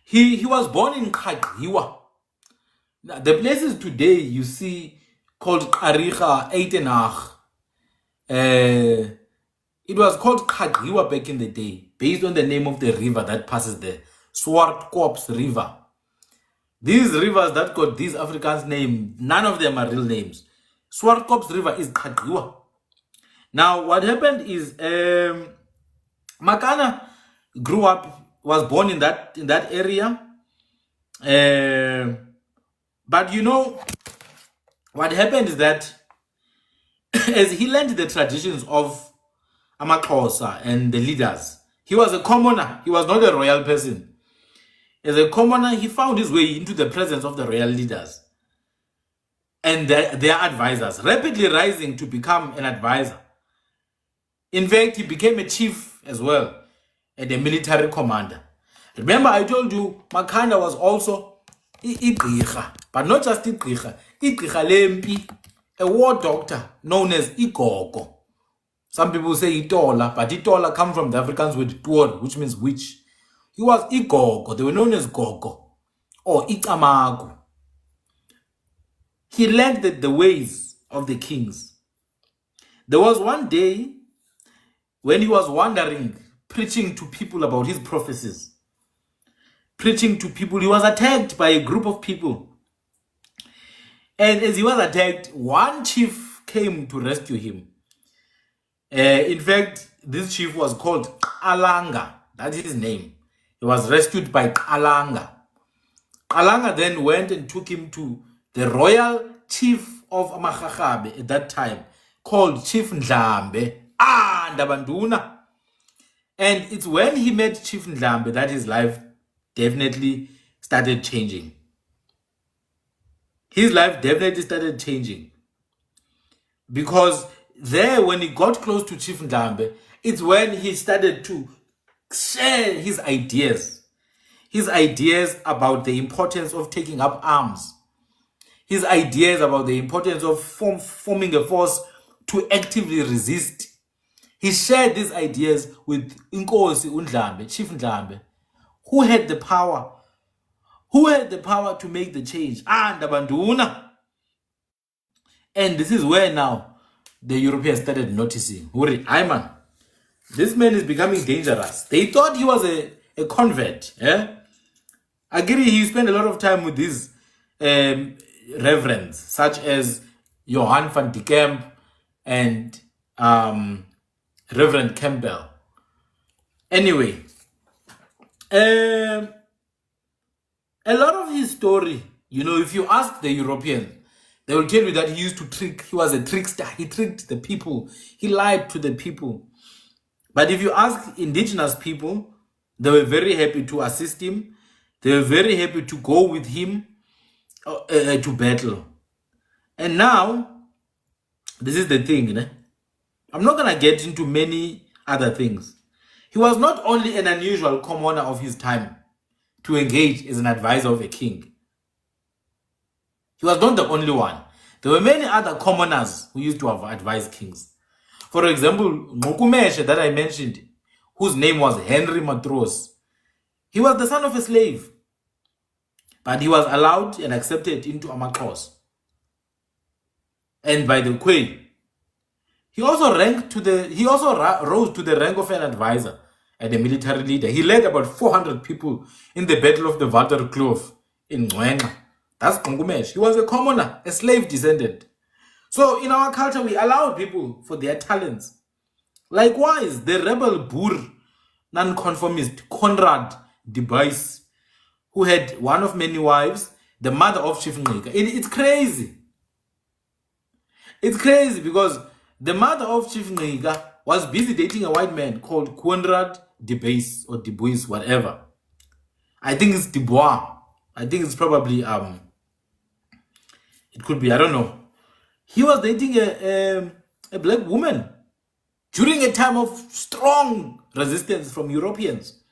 He was born in Kaghiwa. The places today you see called Kariga, Eitenach. It was called Kaghiwa back in the day, based on the name of the river that passes there, Swartkop's River. These rivers that got these Africans' names, none of them are real names. Swartkop's River is Kaghiwa. Now, what happened is Makanda grew up, was born in that area. But you know, what happened is that as he learned the traditions of Amaxhosa and the leaders, he was a commoner. He was not a royal person. As a commoner, he found his way into the presence of the royal leaders and their advisors, rapidly rising to become an advisor. In fact, he became a chief as well. and a military commander. Remember, I told you Makanda was also igqirha, but not just igqirha lempi, a war doctor known as igogo. Some people say itola, but itola comes from the Afrikaans word tuor, which means witch. He was igogo. They were known as gogo or ikamagu. He learned the ways of the kings. There was one day when he was wandering, preaching to people about his prophecies. Preaching to people, he was attacked by a group of people. And as he was attacked, one chief came to rescue him. In fact, this chief was called Alanga. That is his name. He was rescued by Alanga. Alanga then went and took him to the royal chief of Amachachabe at that time, called Chief Ndlambe. Ndabanduna. And it's when he met Chief Ndlambe that his life definitely started changing. His life definitely started changing. Because there, when he got close to Chief Ndlambe, it's when he started to share his ideas. His ideas about the importance of taking up arms. His ideas about the importance of forming a force to actively resist. He shared these ideas with Inkosi Ndlambe, Chief Ndlambe, who had the power. Who had the power to make the change? Ndabanduna. And this is where now the Europeans started noticing, Huri, Ayman, this man is becoming dangerous. They thought he was a convert. I agree, he spent a lot of time with these reverends, such as Johann van de Kamp and Reverend Campbell. Anyway, a lot of his story, you know, if you ask the Europeans, they will tell you that he used to trick. He was a trickster. He tricked the people. He lied to the people. But if you ask indigenous people, they were very happy to assist him. They were very happy to go with him to battle. And now, this is the thing. Né? I'm not going to get into many other things. He was not only an unusual commoner of his time to engage as an advisor of a king. He was not the only one. There were many other commoners who used to have advised kings. For example, Ngokumeshe that I mentioned, whose name was Henry Matros. He was the son of a slave, but he was allowed and accepted into Amakos. And by the way, he also rose to the rank of an advisor and a military leader. He led about 400 people in the Battle of the Walter Kloof in Ngwenga. That's Ngokumeshe. He was a commoner, a slave descendant. So in our culture, we allow people for their talents. Likewise, the rebel Boer nonconformist Conrad de Buys, who had one of many wives, the mother of Chief Ncika. It's crazy. It's crazy because the mother of Chief Ncika was busy dating a white man called Conrad de Buys or de Buys, whatever. I think it's de Bois. I think it's probably it could be, I don't know. He was dating a black woman during a time of strong resistance from Europeans.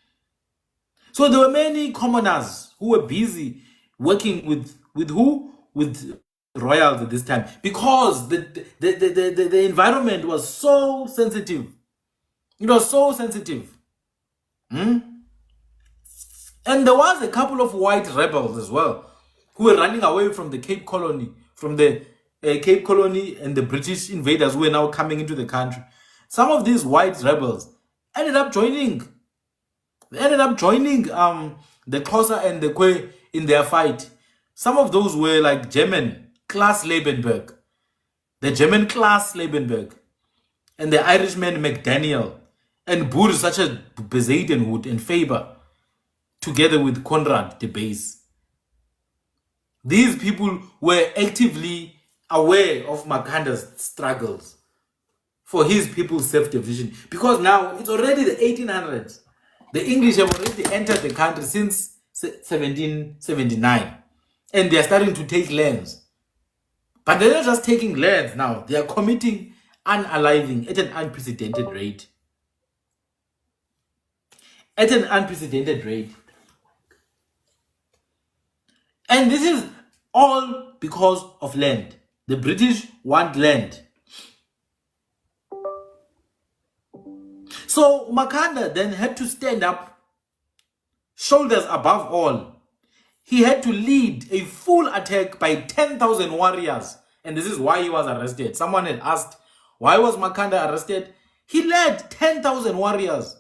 So there were many commoners who were busy working with who? With royals at this time, because the environment was so sensitive. It was so sensitive. And there was a couple of white rebels as well who were running away from the Cape Colony, from the Cape Colony and the British invaders who were now coming into the country. Some of these white rebels ended up joining. They ended up joining the Xhosa and the Kwe in their fight. Some of those were like German class Liebenberg, the German class Liebenberg, and the Irishman McDaniel, and Boers such as Bezuidenhout and Faber, together with Conrad de Buys. These people were actively aware of Makanda's struggles for his people's self-division, because now it's already the 1800s. The English have already entered the country since 1779, and they are starting to take lands. But they're not just taking lands now, they are committing unaliving at an unprecedented rate. at an unprecedented rate. And this is all because of land. The British want land. So Makanda then had to stand up, shoulders above all. He had to lead a full attack by 10,000 warriors. And this is why he was arrested. Someone had asked, why was Makanda arrested? He led 10,000 warriors.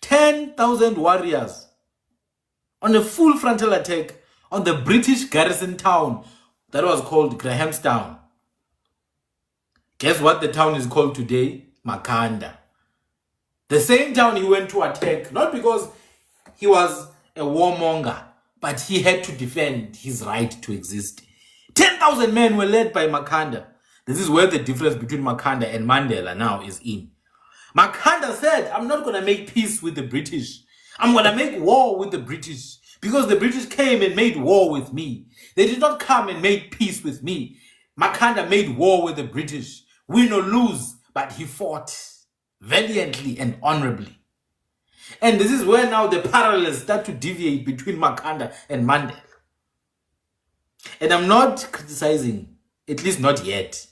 10,000 warriors on a full frontal attack on the British garrison town that was called Grahamstown. Guess what the town is called today? Makanda. The same town he went to attack, not because he was a warmonger, but he had to defend his right to exist. 10,000 men were led by Makanda. This is where the difference between Makanda and Mandela now is in. Makanda said, I'm not going to make peace with the British. I'm going to make war with the British because the British came and made war with me. They did not come and make peace with me. Makanda made war with the British. Win or lose, but he fought valiantly and honorably. And this is where now the parallels start to deviate between Makanda and Mandela. And I'm not criticizing, at least not yet.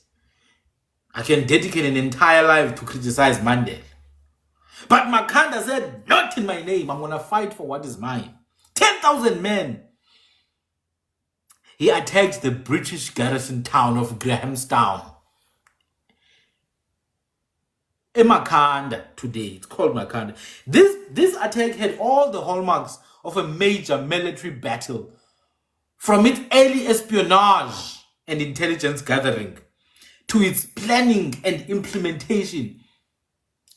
I can dedicate an entire life to criticize Mandela. But Makanda said, not in my name. I'm going to fight for what is mine. 10,000 men. He attacked the British garrison town of Grahamstown. In Makanda today. It's called Makanda. This attack had all the hallmarks of a major military battle. From its early espionage and intelligence gathering to its planning and implementation.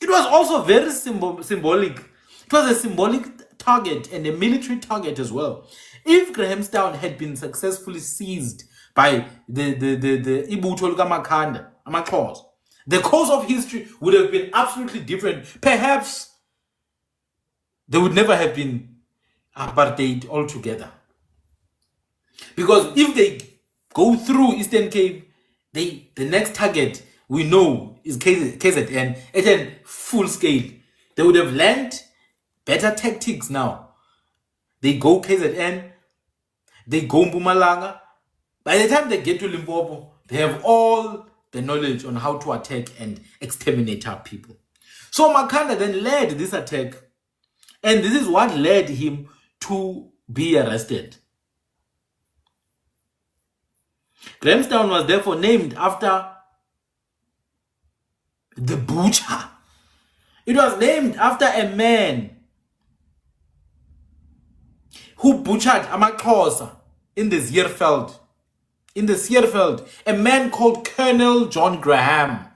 It was also very symbolic. It was a symbolic target and a military target as well. If Grahamstown had been successfully seized by the Ibutho Makanda, Amaxhosa, the course of history would have been absolutely different. Perhaps there would never have been apartheid altogether. Because if they go through Eastern Cape, the next target we know is KZN at a full scale. They would have learned better tactics now. They go KZN, they go Mpumalanga. By the time they get to Limpopo, they have all the knowledge on how to attack and exterminate our people. So Makanda then led this attack, and this is what led him to be arrested. Grahamstown was therefore named after the butcher. It was named after a man who butchered Amaxhosa in the Zeerveld. In the Zeerveld, a man called Colonel John Graham.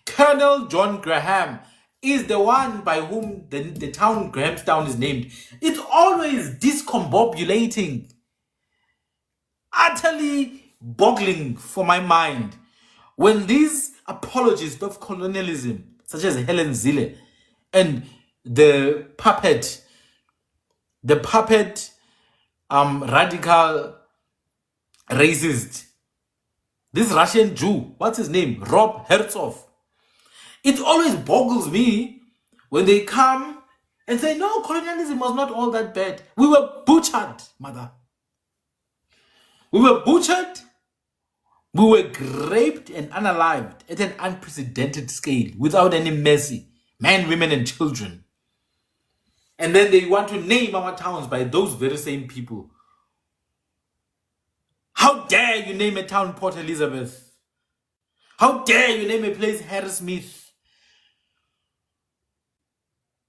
Colonel John Graham is the one by whom the town Grahamstown is named. It's always discombobulating, utterly boggling for my mind when these apologists of colonialism, such as Helen Zille and the puppet radical racist, this Russian Jew, what's his name, Rob Herzog. It always boggles me when they come and say, no, colonialism was not all that bad. We were butchered, mother. We were butchered. We were raped and unalived at an unprecedented scale without any mercy. Men, women, and children. And then they want to name our towns by those very same people. How dare you name a town Port Elizabeth? How dare you name a place Harrismith?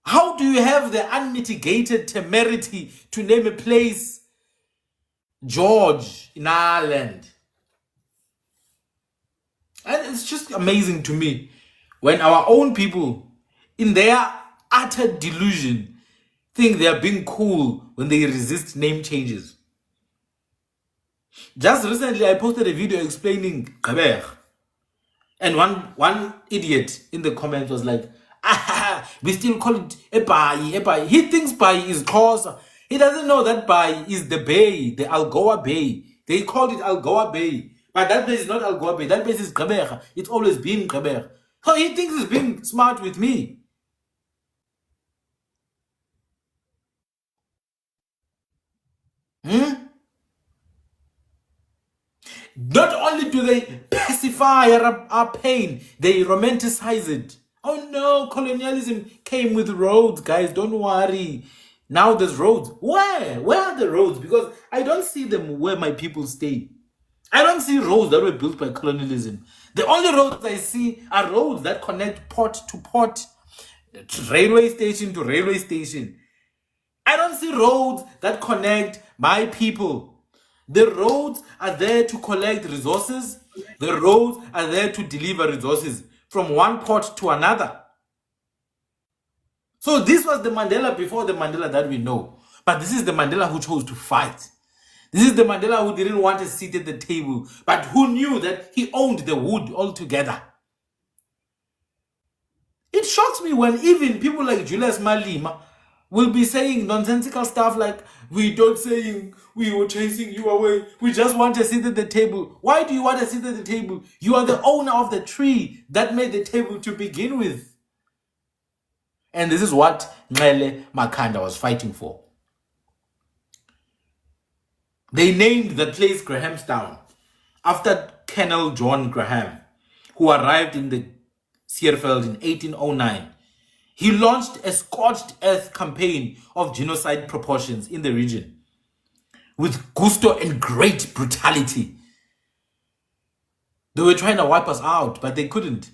How do you have the unmitigated temerity to name a place George in Ireland? And it's just amazing to me when our own people, in their utter delusion, think they are being cool when they resist name changes. Just recently, I posted a video explaining Gqeberha. And one idiot in the comments was like, we still call it Ebai. He thinks Bai is Xhosa. He doesn't know that Bai is the bay, the Algoa Bay. They called it Algoa Bay. But that place is not Algoa Bay. That place is Gqeberha. It's always been Gqeberha. So he thinks he's being smart with me. Hmm? Not only do they pacify our pain, they romanticize it. Oh no, colonialism came with roads, guys. Don't worry. Now there's roads. Where? Where are the roads? Because I don't see them where my people stay. I don't see roads that were built by colonialism. The only roads I see are roads that connect port to port, railway station to railway station. I don't see roads that connect my people. The roads are there to collect resources. The roads are there to deliver resources from one port to another. So this was the Mandela before the Mandela that we know. But this is the Mandela who chose to fight. This is the Mandela who didn't want a seat at the table, but who knew that he owned the wood altogether. It shocks me when even people like Julius Malema will be saying nonsensical stuff like, we don't saying we were chasing you away. We just want a seat at the table. Why do you want a seat at the table? You are the owner of the tree that made the table to begin with. And this is what Makanda was fighting for. They named the place Grahamstown after Colonel John Graham, who arrived in the Sierveld in 1809. He launched a scorched earth campaign of genocide proportions in the region with gusto and great brutality. They were trying to wipe us out, but they couldn't,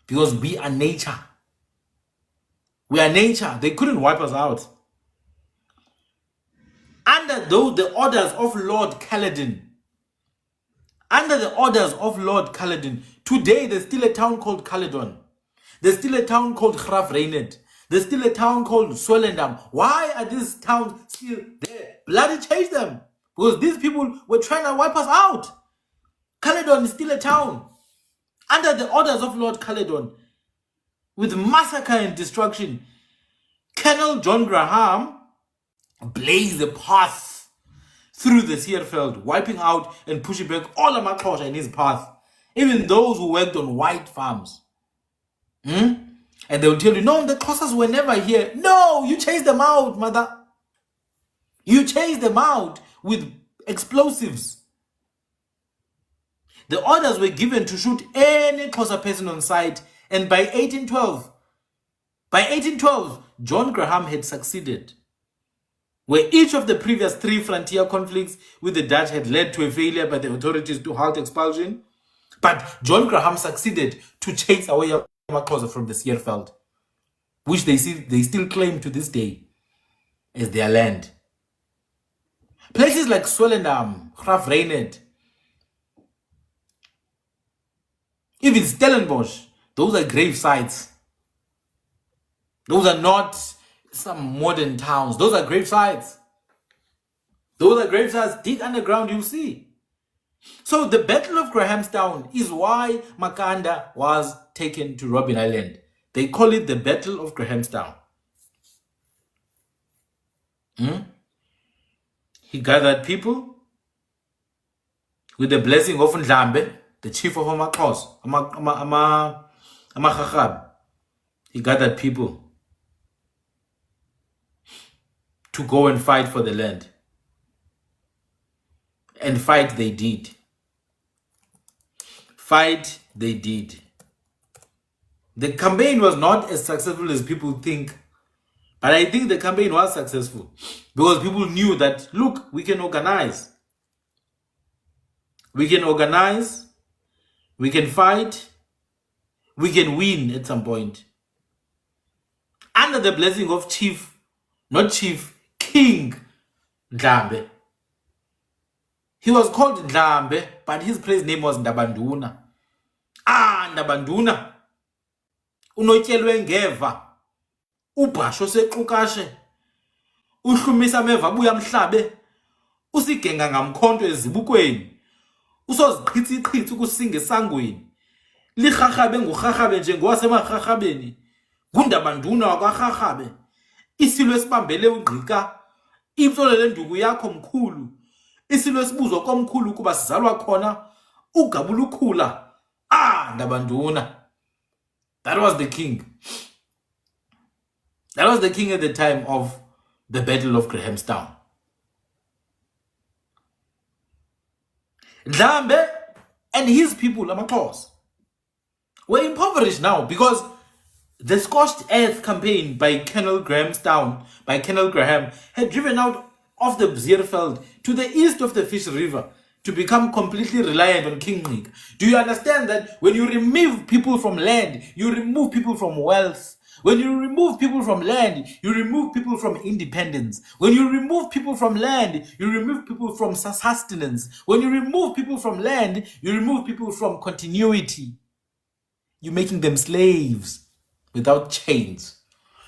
because we are nature. We are nature. They couldn't wipe us out. Under the orders of Lord Caledon, today there's still a town called Caledon. There's still a town called Grahamstown. There's still a town called Swellendam. Why are these towns still there? Bloody change them. Because these people were trying to wipe us out. Caledon is still a town. Under the orders of Lord Caledon, with massacre and destruction, Colonel John Graham blazed the path through the Sierveld, wiping out and pushing back all of Makhanda in his path, even those who worked on white farms. And they will tell you, no, the Xhosas were never here. No, you chased them out, mother. You chased them out with explosives. The orders were given to shoot any Xhosa person on sight, and by 1812, John Graham had succeeded. Where each of the previous 3 frontier conflicts with the Dutch had led to a failure by the authorities to halt expulsion, but John Graham succeeded to chase away Xhosa from the Sierveld, which they still claim to this day as their land. Places like Swellendam, Grahamstown, even Stellenbosch, those are grave sites. Those are not some modern towns. Those are grave sites. Those are grave sites. Dig underground, you'll see. So the Battle of Grahamstown is why Makanda was taken to Robben Island. They call it the Battle of Grahamstown. He gathered people with the blessing of Ndlambe, the chief of Amaxhosa, Amachachab. He gathered people to go and fight for the land. And fight they did. Fight they did. The campaign was not as successful as people think. But I think the campaign was successful. Because people knew that, look, we can organize. We can organize. We can fight. We can win at some point. Under the blessing of King Ndlambe. He was called Ndlambe, but his place name was Ndabanduna. Ndabanduna. Unotyelwe ngeva. Ubhasho sequkashe. Uhlumisa ameva abuya mhlabe. Usigenga ngamkhonto ezibukweni. Usoziqhitsiqhitsi ukusinga esangweni. Lirharhabe ngurharhabe njengowasemaRharhabeni. Ngundabanduna wakwaRharhabe. Isilo esibambele ungqika. Imfolo lenduku yakho mkhulu. Isilo esibuzwa komkhulu ukuba sizalwa khona. Ugabula ukhula. Ndabanduna. That was the king. That was the king at the time of the Battle of Grahamstown. Dlambe and his people, Amakos, were impoverished now because the Scorched Earth campaign by Colonel Grahamstown, by Colonel Graham, had driven out of the Zeerveld to the east of the Fish River to become completely reliant on King Nig. Do you understand that when you remove people from land, you remove people from wealth? When you remove people from land, you remove people from independence. When you remove people from land, you remove people from sustenance. When you remove people from land, you remove people from continuity. You're making them slaves without chains,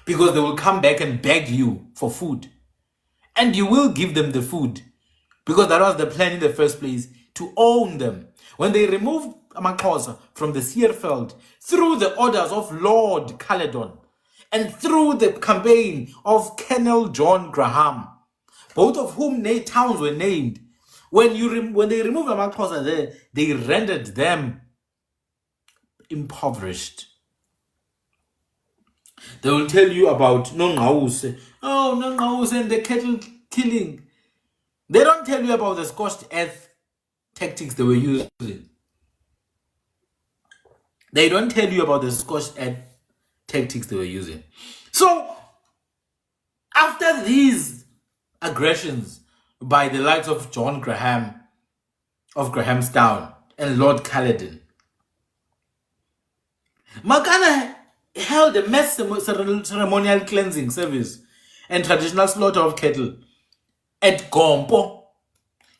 because they will come back and beg you for food. And you will give them the food, because that was the plan in the first place, to own them. When they removed Amaxhosa from the Zeerveld through the orders of Lord Caledon and through the campaign of Colonel John Graham, both of whom towns were named, when they removed Amaxhosa there, they rendered them impoverished. They will tell you about Nongause. Oh, Nongause and the cattle killing. They don't tell you about the Scorched Earth tactics they were using. They don't tell you about the Scorched Earth tactics they were using. So, after these aggressions by the likes of John Graham, of Grahamstown, and Lord Caledon, Makanda held a mass ceremonial cleansing service and traditional slaughter of cattle at Gompo.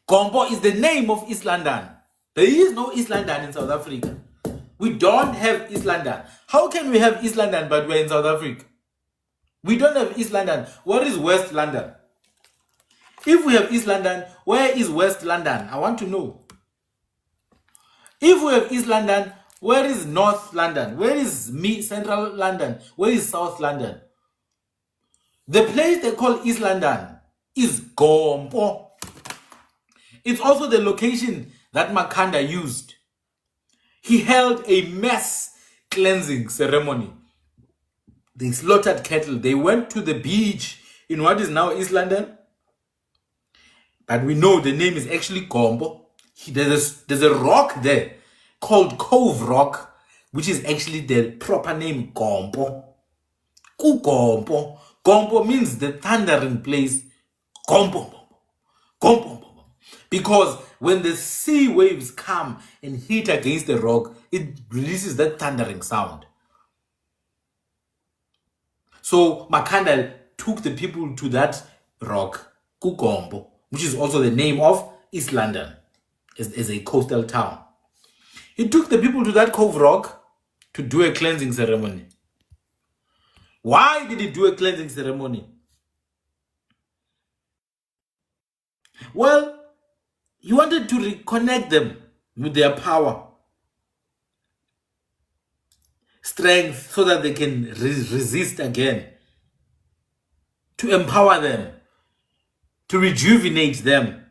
Gompo is the name of East London. There is no East London in South Africa. We don't have East London. How can we have East London but we're in South Africa? We don't have East London. Where is West London? If we have East London, where is West London? I want to know. If we have East London, where is North London? Where is Central London? Where is South London? The place they call East London is Gompo. It's also the location that Makanda used. He held a mass cleansing ceremony. They slaughtered cattle. They went to the beach in what is now East London. But we know the name is actually Gompo. There's a rock there called Cove Rock, which is actually the proper name, Gompo. Gompo. Gompo means the thundering place. Gompo. Gompo. Because when the sea waves come and hit against the rock, it releases that thundering sound. So Makanda took the people to that rock, Gompo, which is also the name of East London, as a coastal town. He took the people to that Cove Rock to do a cleansing ceremony. Why did he do a cleansing ceremony? Well, he wanted to reconnect them with their power, strength, so that they can resist again, to empower them, to rejuvenate them.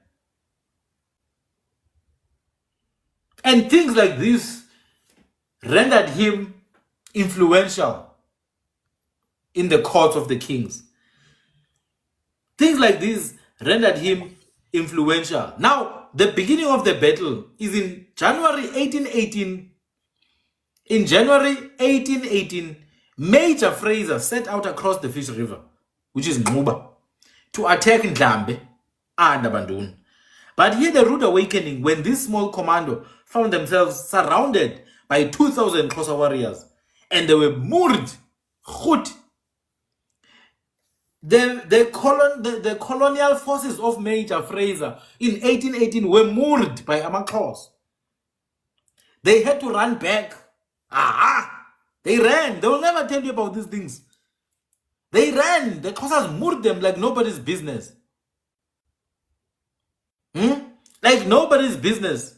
And things like this rendered him influential in the courts of the kings. Things like this rendered him influential. Now, the beginning of the battle is in January 1818. In January 1818, Major Fraser set out across the Fish River, which is Nguba, to attack Ndlambe and Abandon. But he had a rude awakening when this small commando found themselves surrounded by 2,000 Xhosa warriors, and they were moored. The colonial forces of Major Fraser in 1818 were moored by Amaxhosa. They had to run back. They ran. They will never tell you about these things. They ran. The Xhosas moored them like nobody's business. Like nobody's business.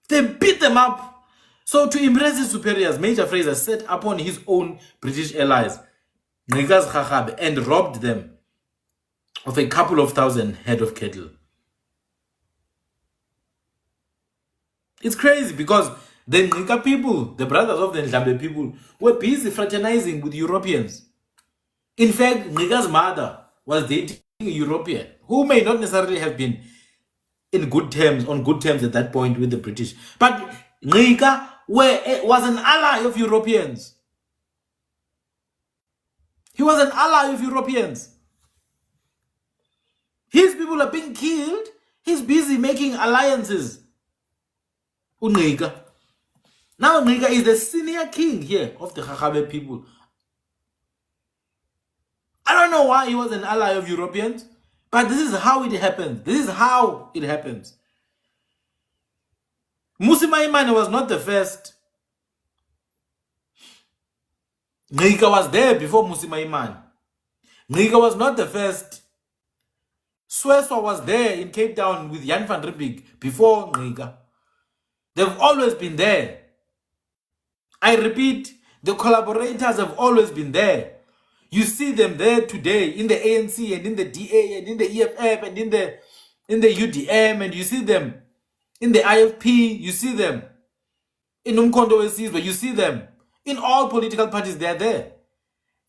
They beat them up. So to impress his superiors, Major Fraser set upon his own British allies, and robbed them of a couple of thousand head of cattle. It's crazy because the Nika people, the brothers of the Ndlambe people, were busy fraternizing with Europeans. In fact, Nika's mother was dating a European who may not necessarily have been in good terms, on good terms at that point with the British. But Ncika was an ally of Europeans. He was an ally of Europeans. His people are being killed. He's busy making alliances. Ncika. Now Ncika is the senior king here of the Khakhabe people. I don't know why he was an ally of Europeans, but this is how it happens. This is how it happens. Mmusi Maimane was not the first. Ncika was there before Mmusi Maimane. Ncika was not the first. Sweswa was there in Cape Town with Jan van Riebeeck before Ncika. They've always been there. I repeat, the collaborators have always been there. You see them there today in the ANC and in the DA and in the EFF and in the UDM, and you see them in the IFP, you see them in Umkhonto weSizwe, you see them in all political parties. They are there.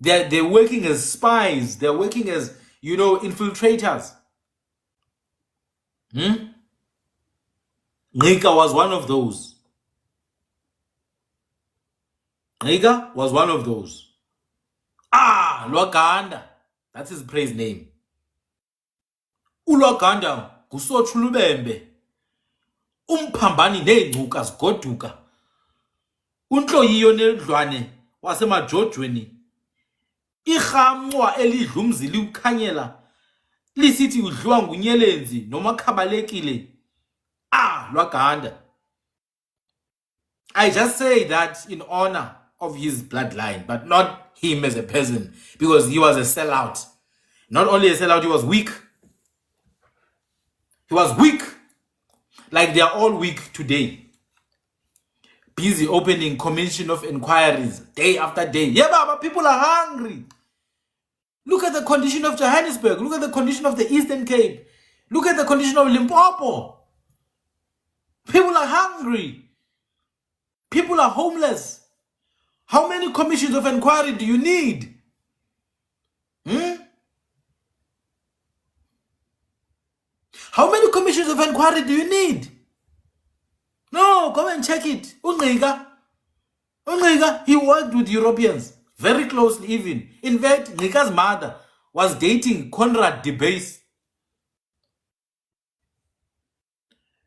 They're working as spies. They're working as, infiltrators. Ncika was one of those. Ncika was one of those. Lwaganda. That's his praise name. uLwaganda nguSothulubembe. Umphambani neengcuka zigoduka. Untloyiyo nedlwane wasemajojweni. Irhamncwa elidla umzili ukhanyela. Lisithi udliwa ngunyelenzi noma khabalekile. Lwaganda. I just say that in honor of his bloodline, but not him as a person, because he was a sellout. Not only a sellout, he was weak. He was weak. Like they are all weak today. Busy opening commission of inquiries day after day. Yeah, but people are hungry. Look at the condition of Johannesburg. Look at the condition of the Eastern Cape. Look at the condition of Limpopo. People are hungry. People are homeless. How many commissions of inquiry do you need? How many commissions of inquiry do you need? No, go and check it. Ncika, he worked with Europeans very closely even. In fact, Ncika's mother was dating Conrad de Buys.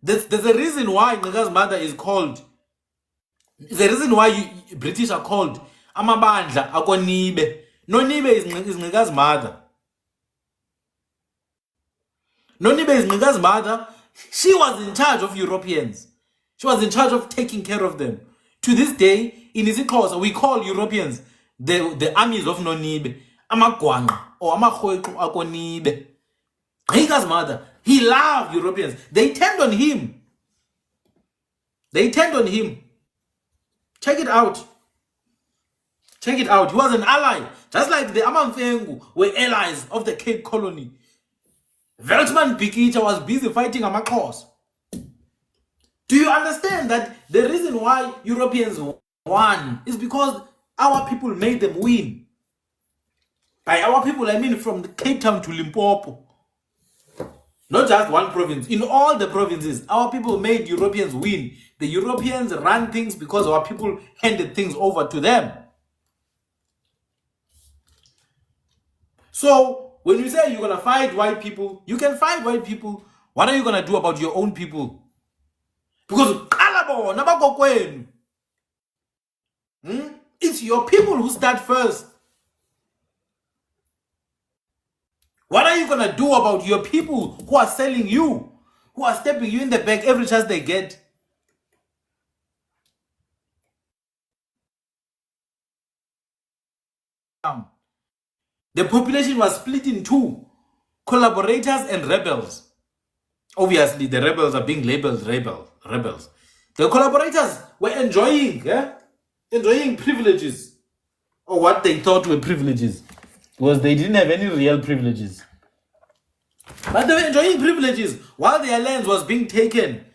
There's a reason why Ncika's mother is called. The reason why British are called Amabandla akonibe. Nonibe is Ncika's mother. Nonibe is Ncika's mother. She was in charge of Europeans. She was in charge of taking care of them. To this day, in isiXhosa, we call Europeans the armies of Nonibe, Amagwangqa or Amakhoeqo akonibe. Ncika's mother, he loved Europeans. They turned on him. Check it out. Check it out. He was an ally. Just like the Amamfengu were allies of the Cape Colony. Veltman Bikitsha was busy fighting Amaxhosa. Do you understand that the reason why Europeans won is because our people made them win? By our people, I mean from the Cape Town to Limpopo. Not just one province. In all the provinces, our people made Europeans win. The Europeans ran things because our people handed things over to them. So, when you say you're going to fight white people, you can fight white people. What are you going to do about your own people? Because it's your people who start first. What are you going to do about your people who are selling you, who are stepping you in the back every chance they get? The population was split in two, collaborators and rebels. Obviously, the rebels are being labeled rebels. The collaborators were enjoying privileges, or what they thought were privileges, because they didn't have any real privileges. But they were enjoying privileges while their lands was being taken.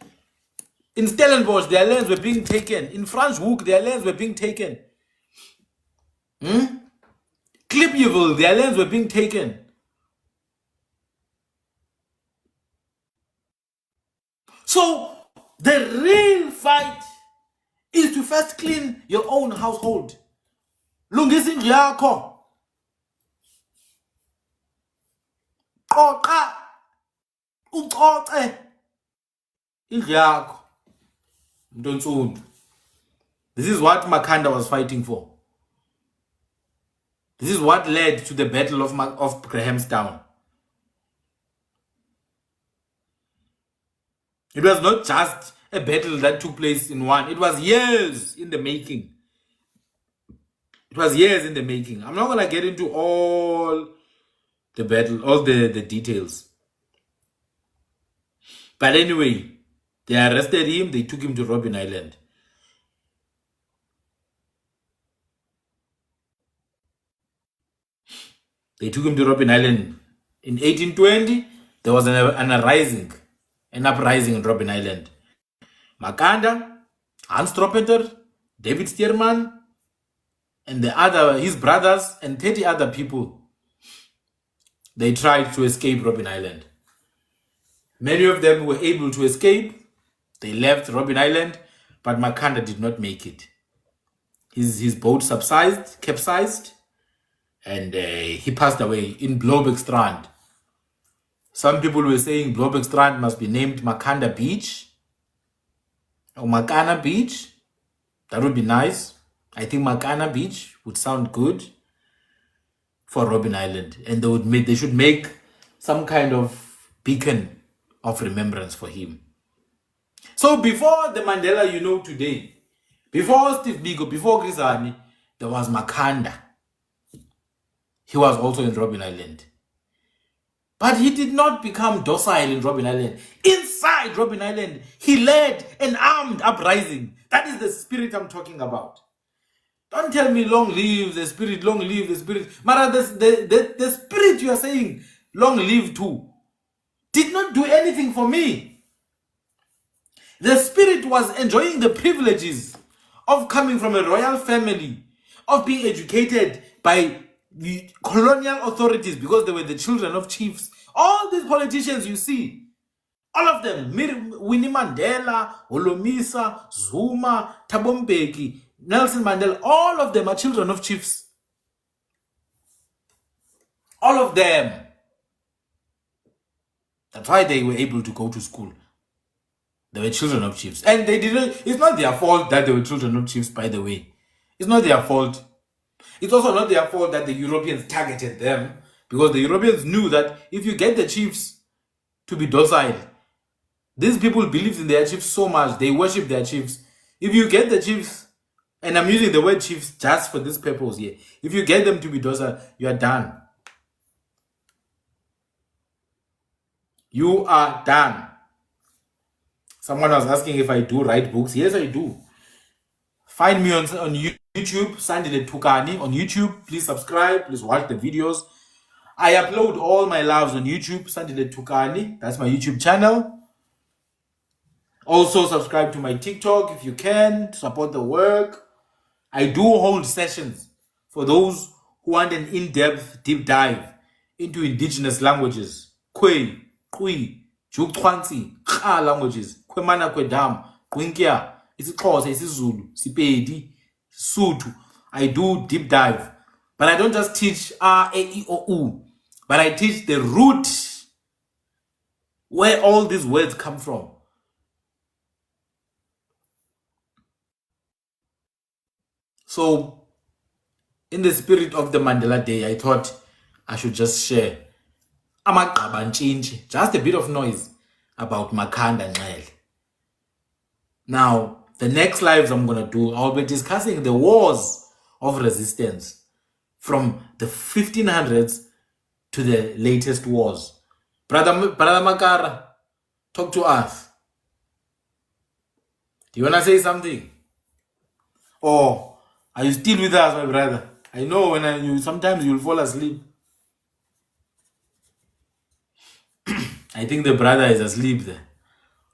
In Stellenbosch, their lands were being taken. In Franschhoek, their lands were being taken. Clipperville, their lands were being taken. So the real fight is to first clean your own household. Lungisa indlu yakho. Qoqa ucoce indlu yakho. Mntu. This is what Makanda was fighting for. This is what led to the Battle of Grahamstown. It was not just a battle that took place in one. It was years in the making. It was years in the making. I'm not going to get into all the battle, all the details. But anyway, they arrested him. They took him to Robben Island. They took him to Robben Island. In 1820, there was an uprising in Robben Island. Makanda, Hans Trompeter, David Stearman, and his brothers and 30 other people, they tried to escape Robben Island. Many of them were able to escape. They left Robben Island, but Makanda did not make it. His boat capsized, and he passed away in Blåbækstrand. Some people were saying Blåbækstrand must be named Makanda Beach or Makana Beach. That would be nice. I think Makana Beach would sound good for Robben Island, and they should make some kind of beacon of remembrance for him. So before the Mandela you know today, before Steve Biko, before Grisani, there was Makanda. He was also in Robben Island. But he did not become docile in Robben Island. Inside Robben Island, he led an armed uprising. That is the spirit I'm talking about. Don't tell me long live the spirit, long live the spirit. Mara, the spirit you are saying long live too did not do anything for me. The spirit was enjoying the privileges of coming from a royal family, of being educated by the colonial authorities because they were the children of chiefs. All these politicians you see, all of them, Winnie Mandela, Holomisa, Zuma, Thabo Mbeki, Nelson Mandela, all of them are children of chiefs. All of them. That's why they were able to go to school. They were children of chiefs. And they didn't, it's not their fault that they were children of chiefs, by the way. It's not their fault. It's also not their fault that the Europeans targeted them, because the Europeans knew that if you get the chiefs to be docile, these people believed in their chiefs so much, they worship their chiefs. If you get the chiefs, and I'm using the word chiefs just for this purpose here, if you get them to be docile, you are done. You are done. Someone was asking if I do write books. Yes, I do. Find me on YouTube, Sandile Tukani on YouTube. Please subscribe. Please watch the videos. I upload all my lives on YouTube, Sandile Tukani. That's my YouTube channel. Also, subscribe to my TikTok if you can. Support the work. I do hold sessions for those who want an in-depth deep dive into indigenous languages. Kwe, Kwi, Juktwansi, Kha languages. Kwemana Kwedam, Kwinkia, isiXhosa, isiZulu, Sipedi, Sotho. I do deep dive. But I don't just teach A, E, I, O, U. But I teach the root where all these words come from. So, in the spirit of the Mandela Day, I thought I should just share just a bit of noise about Makanda Ncele. Now, the next lives I'm going to do, I'll be discussing the wars of resistance from the 1500s to the latest wars. Brother Makara, talk to us. Do you want to say something? Or are you still with us, my brother? I know when sometimes you'll fall asleep. I think the brother is asleep there.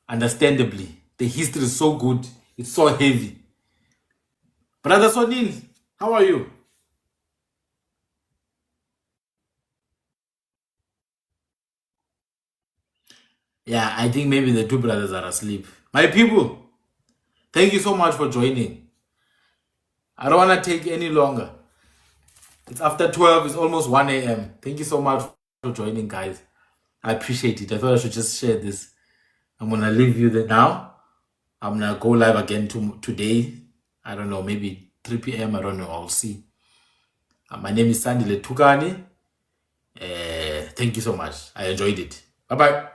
Understandably. The history is so good. It's so heavy. Brother Sonin, how are you? Yeah, I think maybe the two brothers are asleep. My people, thank you so much for joining. I don't want to take any longer. It's after 12. It's almost 1 a.m. Thank you so much for joining, guys. I appreciate it. I thought I should just share this. I'm going to leave you there now. I'm going to go live again today. I don't know, maybe 3 p.m. I don't know. I'll see. My name is Sandile Tukani. Thank you so much. I enjoyed it. Bye-bye.